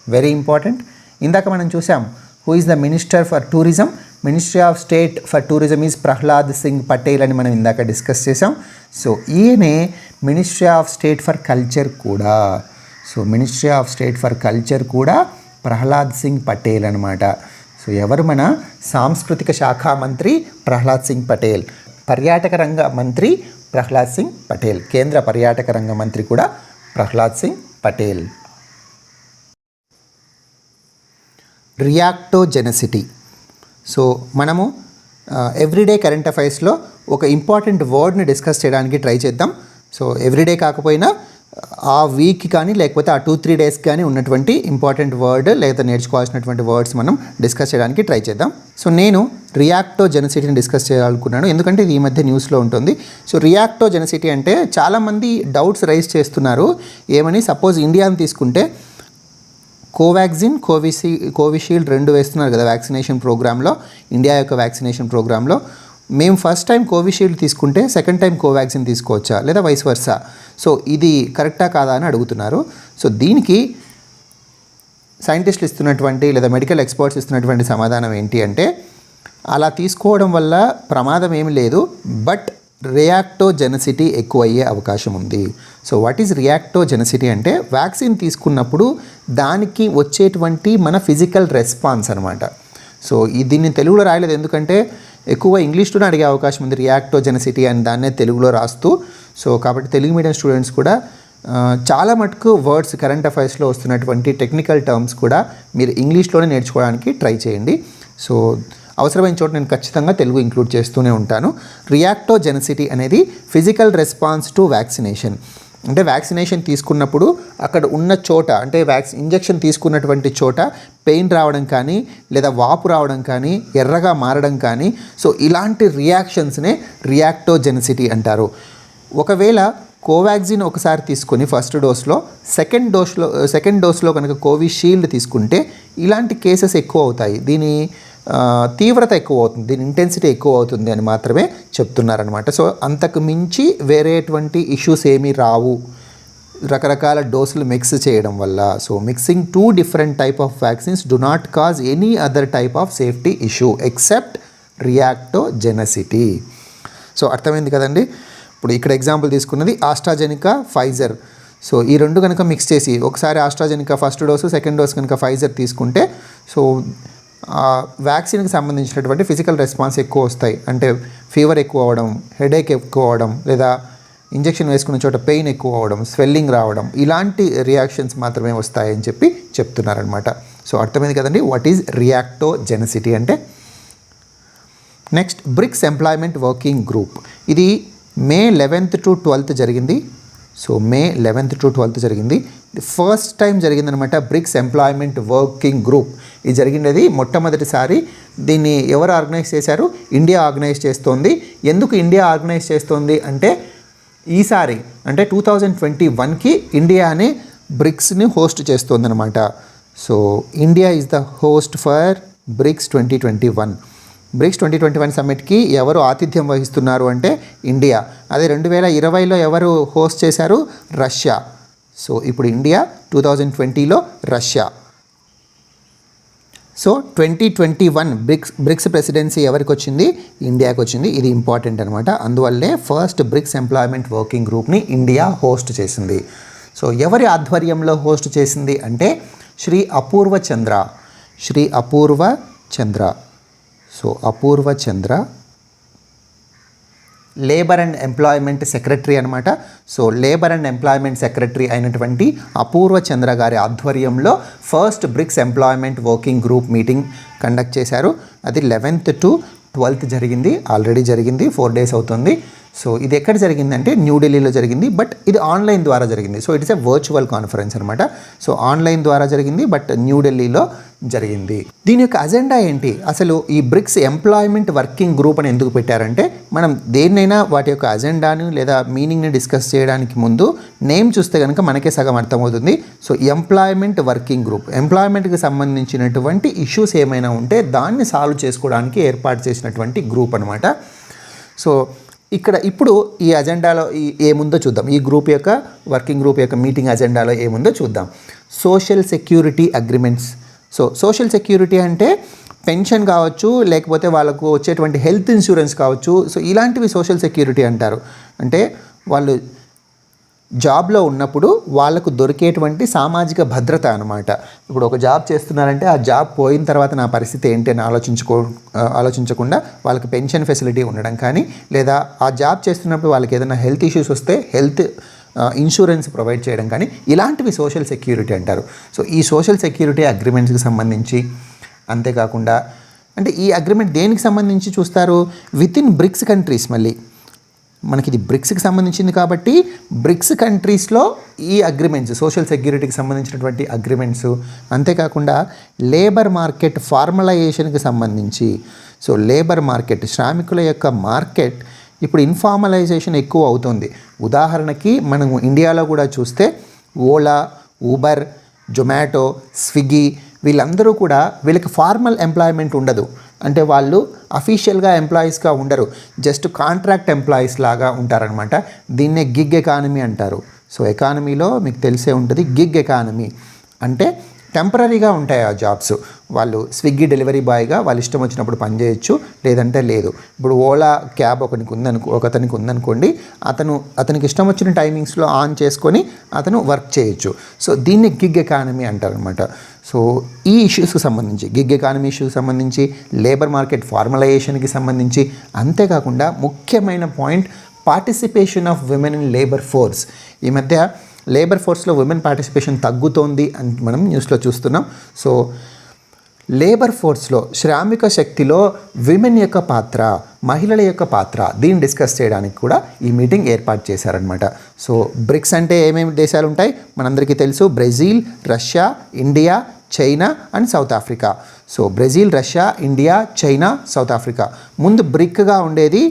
A: Very important. ఇందాక మనం చూసాం who is the minister for tourism. Ministry of state for tourism is Prahlad Singh Patel అని మనం ఇందాక డిస్కస్ చేసాం. సో ఈయనే ministry of state for culture కూడా. So ministry of state for culture కూడా ప్రహ్లాద్ సింగ్ పటేల్ అనమాట. సో ఎవరు? మన సాంస్కృతిక శాఖ మంత్రి ప్రహ్లాద్ సింగ్ పటేల్. పర్యాటక రంగ మంత్రి ప్రహ్లాద్ సింగ్ పటేల్. కేంద్ర పర్యాటక రంగ మంత్రి కూడా ప్రహ్లాద్ సింగ్ పటేల్. రియాక్టోజెనసిటీ. సో మనము ఎవ్రీడే కరెంట్ అఫైర్స్లో ఒక ఇంపార్టెంట్ వర్డ్ని డిస్కస్ చేయడానికి ట్రై చేద్దాం. సో ఎవ్రీడే కాకపోయినా ఆ వీక్ కానీ లేకపోతే ఆ 2-3 days కానీ ఉన్నటువంటి ఇంపార్టెంట్ వర్డ్ లేదా నేర్చుకోవాల్సినటువంటి వర్డ్స్ మనం డిస్కస్ చేయడానికి ట్రై చేద్దాం. సో నేను రియాక్టోజెనసిటీని డిస్కస్ చేయాలనుకున్నాను, ఎందుకంటే ఇది ఈ మధ్య న్యూస్లో ఉంటుంది. సో రియాక్టోజెనసిటీ అంటే చాలామంది డౌట్స్ రైజ్ చేస్తున్నారు. ఏమని? సపోజ్ ఇండియాని తీసుకుంటే కోవాక్సిన్, కోవిషీల్డ్ 2 వేస్తున్నారు కదా వ్యాక్సినేషన్ ప్రోగ్రాంలో, ఇండియా యొక్క వ్యాక్సినేషన్ ప్రోగ్రాంలో. మేము ఫస్ట్ టైం కోవిషీల్డ్ తీసుకుంటే సెకండ్ టైం కోవాక్సిన్ తీసుకోవచ్చా లేదా వైస్ వర్సా? సో ఇది కరెక్టా కాదా అని అడుగుతున్నారు. సో దీనికి సైంటిస్టులు ఇస్తున్నటువంటి లేదా మెడికల్ ఎక్స్పర్ట్స్ ఇస్తున్నటువంటి సమాధానం ఏంటి అంటే, అలా తీసుకోవడం వల్ల ప్రమాదం ఏమి లేదు, బట్ రియాక్టోజెనసిటీ ఎక్కువ అయ్యే అవకాశం ఉంది. సో వాట్ ఈజ్ రియాక్టోజెనసిటీ అంటే వ్యాక్సిన్ తీసుకున్నప్పుడు దానికి వచ్చేటువంటి మన ఫిజికల్ రెస్పాన్స్ అనమాట. సో దీన్ని తెలుగులో రాయలేదు, ఎందుకంటే ఎక్కువ ఇంగ్లీష్లోనే అడిగే అవకాశం ఉంది రియాక్టోజెనసిటీ అని, దాన్నే తెలుగులో రాస్తూ. సో కాబట్టి తెలుగు మీడియం స్టూడెంట్స్ కూడా చాలా మటుకు వర్డ్స్ కరెంట్ అఫైర్స్లో వస్తున్నటువంటి టెక్నికల్ టర్మ్స్ కూడా మీరు ఇంగ్లీష్లోనే నేర్చుకోవడానికి ట్రై చేయండి. సో అవసరమైన చోట నేను ఖచ్చితంగా తెలుగు ఇంక్లూడ్ చేస్తూనే ఉంటాను. రియాక్టోజెనసిటీ అనేది ఫిజికల్ రెస్పాన్స్ టు వ్యాక్సినేషన్. అంటే వ్యాక్సినేషన్ తీసుకున్నప్పుడు అక్కడ ఉన్న చోట, అంటే ఇంజెక్షన్ తీసుకున్నటువంటి చోట పెయిన్ రావడం కానీ లేదా వాపు రావడం కానీ ఎర్రగా మారడం కానీ, సో ఇలాంటి రియాక్షన్స్నే రియాక్టోజెనసిటీ అంటారు. ఒకవేళ కోవాక్సిన్ ఒకసారి తీసుకొని ఫస్ట్ డోస్లో, సెకండ్ డోస్లో కనుక కోవిషీల్డ్ తీసుకుంటే ఇలాంటి కేసెస్ ఎక్కువ అవుతాయి. దీని తీవ్రత ఎక్కువ అవుతుంది, దీని ఇంటెన్సిటీ ఎక్కువ అవుతుంది అని మాత్రమే చెప్తున్నారనమాట. సో అంతకు మించి వేరేటువంటి ఇష్యూస్ ఏమీ రావు రకరకాల డోసులు మిక్స్ చేయడం వల్ల. So mixing 2 different type of vaccines do not cause any other type of safety issue except reactogenicity. So అర్థమైంది కదండి. ఇప్పుడు ఇక్కడ ఎగ్జాంపుల్ తీసుకున్నది ఆస్ట్రాజెనికా, ఫైజర్. సో ఈ 2 కనుక మిక్స్ చేసి ఒకసారి AstraZeneca first dose, second dose కనుక ఫైజర్ తీసుకుంటే, సో వ్యాక్సిన్కి సంబంధించినటువంటి ఫిజికల్ రెస్పాన్స్ ఎక్కువ వస్తాయి. అంటే ఫీవర్ ఎక్కువ అవ్వడం, హెడేక్ ఎక్కువ అవ్వడం, లేదా ఇంజెక్షన్ వేసుకున్న చోట పెయిన్ ఎక్కువ అవ్వడం, స్వెల్లింగ్ రావడం, ఇలాంటి రియాక్షన్స్ మాత్రమే వస్తాయని చెప్పి చెప్తున్నారనమాట. సో అర్థమైంది కదండి వాట్ ఈజ్ రియాక్టోజెనసిటీ అంటే. Next BRICS employment working group. ఇది May 11th to 12th జరిగింది. So May 11th to 12th జరిగింది. ఫస్ట్ టైం జరిగిందనమాట బ్రిక్స్ ఎంప్లాయ్మెంట్ వర్కింగ్ గ్రూప్. ఇది జరిగినది మొట్టమొదటిసారి. దీన్ని ఎవరు ఆర్గనైజ్ చేశారు? ఇండియా ఆర్గనైజ్ చేస్తోంది. ఎందుకు ఇండియా ఆర్గనైజ్ చేస్తోంది అంటే, ఈసారి అంటే 2021కి ఇండియానే బ్రిక్స్ని హోస్ట్ చేస్తోందనమాట. So India is the host for BRICS 2021. BRICS 2021 సమ్మిట్కి ఎవరు ఆతిథ్యం వహిస్తున్నారు అంటే ఇండియా. అదే 2020లో ఎవరు హోస్ట్ చేశారు? రష్యా. సో ఇప్పుడు ఇండియా, 2020లో రష్యా. సో 2021 బ్రిక్స్ ప్రెసిడెన్సీ ఎవరికి వచ్చింది? ఇండియాకి వచ్చింది. ఇది ఇంపార్టెంట్ అనమాట. అందువల్లే ఫస్ట్ బ్రిక్స్ ఎంప్లాయ్మెంట్ వర్కింగ్ గ్రూప్ని ఇండియా హోస్ట్ చేసింది. సో ఎవరి ఆధ్వర్యంలో హోస్ట్ చేసింది అంటే Shri Apurva Chandra. So Apurva Chandra labour and employment secretary అనమాట. So labour and employment secretary అయినటువంటి అపూర్వ చంద్ర గారి ఆధ్వర్యంలో first BRICS employment working group meeting conduct చేశారు. అది 11th to 12th జరిగింది. ఆల్రెడీ జరిగింది, 4 days అవుతుంది. సో ఇది ఎక్కడ జరిగిందంటే న్యూఢిల్లీలో జరిగింది, బట్ ఇది ఆన్లైన్ ద్వారా జరిగింది. So it is a virtual conference అనమాట. సో ఆన్లైన్ ద్వారా జరిగింది, బట్ న్యూఢిల్లీలో జరిగింది. దీని యొక్క అజెండా ఏంటి, అసలు ఈ బ్రిక్స్ ఎంప్లాయ్మెంట్ వర్కింగ్ గ్రూప్ అని ఎందుకు పెట్టారంటే, మనం దేన్నైనా వాటి యొక్క అజెండాను లేదా మీనింగ్ని డిస్కస్ చేయడానికి ముందు నేమ్ చూస్తే కనుక మనకే సగం అర్థమవుతుంది. సో ఎంప్లాయ్మెంట్ వర్కింగ్ గ్రూప్, ఎంప్లాయ్మెంట్కి సంబంధించినటువంటి ఇష్యూస్ ఏమైనా ఉంటే దాన్ని సాల్వ్ చేసుకోవడానికి ఏర్పాటు చేసినటువంటి గ్రూప్ అనమాట. సో ఇక్కడ ఇప్పుడు ఈ అజెండాలో ఏముందో చూద్దాం. ఈ గ్రూప్ యొక్క వర్కింగ్ గ్రూప్ యొక్క మీటింగ్ అజెండాలో ఏముందో చూద్దాం. Social security agreements. So social security అంటే పెన్షన్ కావచ్చు, లేకపోతే వాళ్ళకు వచ్చేటువంటి హెల్త్ ఇన్సూరెన్స్ కావచ్చు. సో ఇలాంటివి సోషల్ సెక్యూరిటీ అంటారు. అంటే వాళ్ళు జాబ్లో ఉన్నప్పుడు వాళ్ళకు దొరికేటువంటి సామాజిక భద్రత అనమాట. ఇప్పుడు ఒక జాబ్ చేస్తున్నారంటే ఆ జాబ్ పోయిన తర్వాత నా పరిస్థితి ఏంటి అని ఆలోచించకుండా వాళ్ళకి పెన్షన్ ఫెసిలిటీ ఉండడం కానీ, లేదా ఆ జాబ్ చేస్తున్నప్పుడు వాళ్ళకి ఏదైనా హెల్త్ ఇష్యూస్ వస్తే హెల్త్ ఇన్సూరెన్స్ ప్రొవైడ్ చేయడం కానీ, ఇలాంటివి సోషల్ సెక్యూరిటీ అంటారు. సో ఈ సోషల్ సెక్యూరిటీ అగ్రిమెంట్స్కి సంబంధించి, అంతేకాకుండా అంటే ఈ అగ్రిమెంట్ దేనికి సంబంధించి చూస్తారు, విత్ ఇన్ బ్రిక్స్ కంట్రీస్. మళ్ళీ మనకి ఇది బ్రిక్స్కి సంబంధించింది కాబట్టి బ్రిక్స్ కంట్రీస్లో ఈ అగ్రిమెంట్స్, సోషల్ సెక్యూరిటీకి సంబంధించినటువంటి అగ్రిమెంట్స్, అంతేకాకుండా లేబర్ మార్కెట్ ఫార్మలైజేషన్కి సంబంధించి. సో లేబర్ మార్కెట్, శ్రామికుల యొక్క మార్కెట్ ఇప్పుడు ఇన్ఫార్మలైజేషన్ ఎక్కువ అవుతుంది. ఉదాహరణకి మనము ఇండియాలో కూడా చూస్తే ఓలా, ఊబర్, జొమాటో, స్విగ్గీ వీళ్ళందరూ కూడా వీళ్ళకి ఫార్మల్ ఎంప్లాయ్మెంట్ ఉండదు. అంటే వాళ్ళు అఫీషియల్గా ఎంప్లాయీస్గా ఉండరు, జస్ట్ కాంట్రాక్ట్ ఎంప్లాయీస్ లాగా ఉంటారనమాట. దీన్నే గిగ్ ఎకానమీ అంటారు. సో ఎకానమీలో మీకు తెలిసే ఉంటుంది, గిగ్ ఎకానమీ అంటే టెంపరీగా ఉంటాయి ఆ జాబ్స్. వాళ్ళు స్విగ్గీ డెలివరీ బాయ్గా వాళ్ళు ఇష్టం వచ్చినప్పుడు పనిచేయచ్చు, లేదంటే లేదు. ఇప్పుడు ఓలా క్యాబ్ ఒకతనికి ఉందనుకోండి, అతనికి ఇష్టం వచ్చిన టైమింగ్స్లో ఆన్ చేసుకొని అతను వర్క్ చేయొచ్చు. సో దీన్ని గిగ్ ఎకానమీ అంటారనమాట. సో ఈ ఇష్యూస్కి సంబంధించి, గిగ్ ఎకానమీ ఇష్యూస్కి సంబంధించి, లేబర్ మార్కెట్ ఫార్మలైజేషన్కి సంబంధించి, అంతేకాకుండా ముఖ్యమైన point participation of women in labour force. ఈ మధ్య లేబర్ ఫోర్స్లో ఉమెన్ పార్టిసిపేషన్ తగ్గుతోంది అని మనం న్యూస్లో చూస్తున్నాం. సో లేబర్ ఫోర్స్లో, శ్రామిక శక్తిలో విమెన్ యొక్క పాత్ర, మహిళల యొక్క పాత్ర, దీన్ని డిస్కస్ చేయడానికి కూడా ఈ మీటింగ్ ఏర్పాటు చేశారనమాట. సో బ్రిక్స్ అంటే ఏమేమి దేశాలు ఉంటాయి మనందరికీ తెలుసు, Brazil, Russia, India, China and south Africa. So Brazil, Russia, India, China, south Africa. ముందు బ్రిక్గా ఉండేది,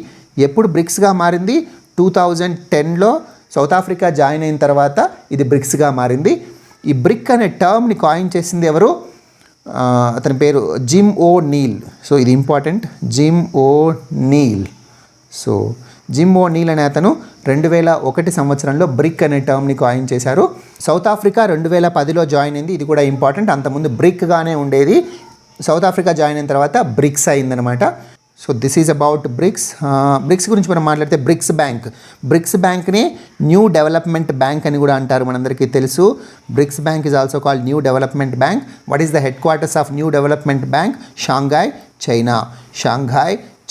A: ఎప్పుడు బ్రిక్స్గా మారింది 2010లో సౌత్ ఆఫ్రికా జాయిన్ అయిన తర్వాత ఇది బ్రిక్స్గా మారింది. ఈ బ్రిక్ అనే టర్మ్ని కాయిన్ చేసింది ఎవరు, అతని పేరు జిమ్ ఓ నీల్. సో ఇది ఇంపార్టెంట్, జిమ్ ఓ నీల్. సో జిమ్ ఓ నీల్ అనే అతను 2001 సంవత్సరంలో బ్రిక్ అనే టర్మ్ని కాయిన్ చేశారు. సౌత్ ఆఫ్రికా 2010లో జాయిన్ అయింది, ఇది కూడా ఇంపార్టెంట్. అంతకుముందు బ్రిక్గానే ఉండేది, సౌత్ ఆఫ్రికా జాయిన్ అయిన తర్వాత బ్రిక్స్ అయిందనమాట. So this is about BRICS. బ్రిక్స్ గురించి మనం మాట్లాడితే బ్రిక్స్ బ్యాంక్ని న్యూ డెవలప్మెంట్ బ్యాంక్ అని కూడా అంటారు, మనందరికీ తెలుసు. BRICS bank is also called new development bank. What is the headquarters of new development bank? Shanghai,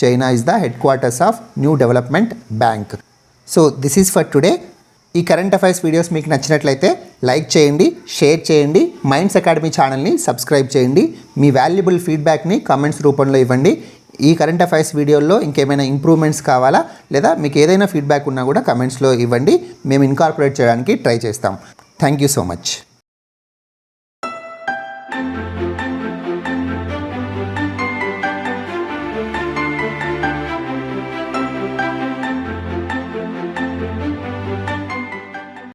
A: China is the headquarters of new development bank. So this is for today. ఈ current affairs videos మీకు నచ్చినట్లయితే like చేయండి, share చేయండి, minds academy ఛానల్ని subscribe చేయండి. మీ valuable ఫీడ్బ్యాక్ని comments రూపంలో ఇవ్వండి. ఈ కరెంట్ అఫైర్స్ వీడియోల్లో ఇంకేమైనా ఇంప్రూవ్మెంట్స్ కావాలా, లేదా మీకు ఏదైనా ఫీడ్బ్యాక్ ఉన్నా కూడా కమెంట్స్లో ఇవ్వండి, మేము ఇన్కార్పొరేట్ చేయడానికి ట్రై చేస్తాం. Thank you so much.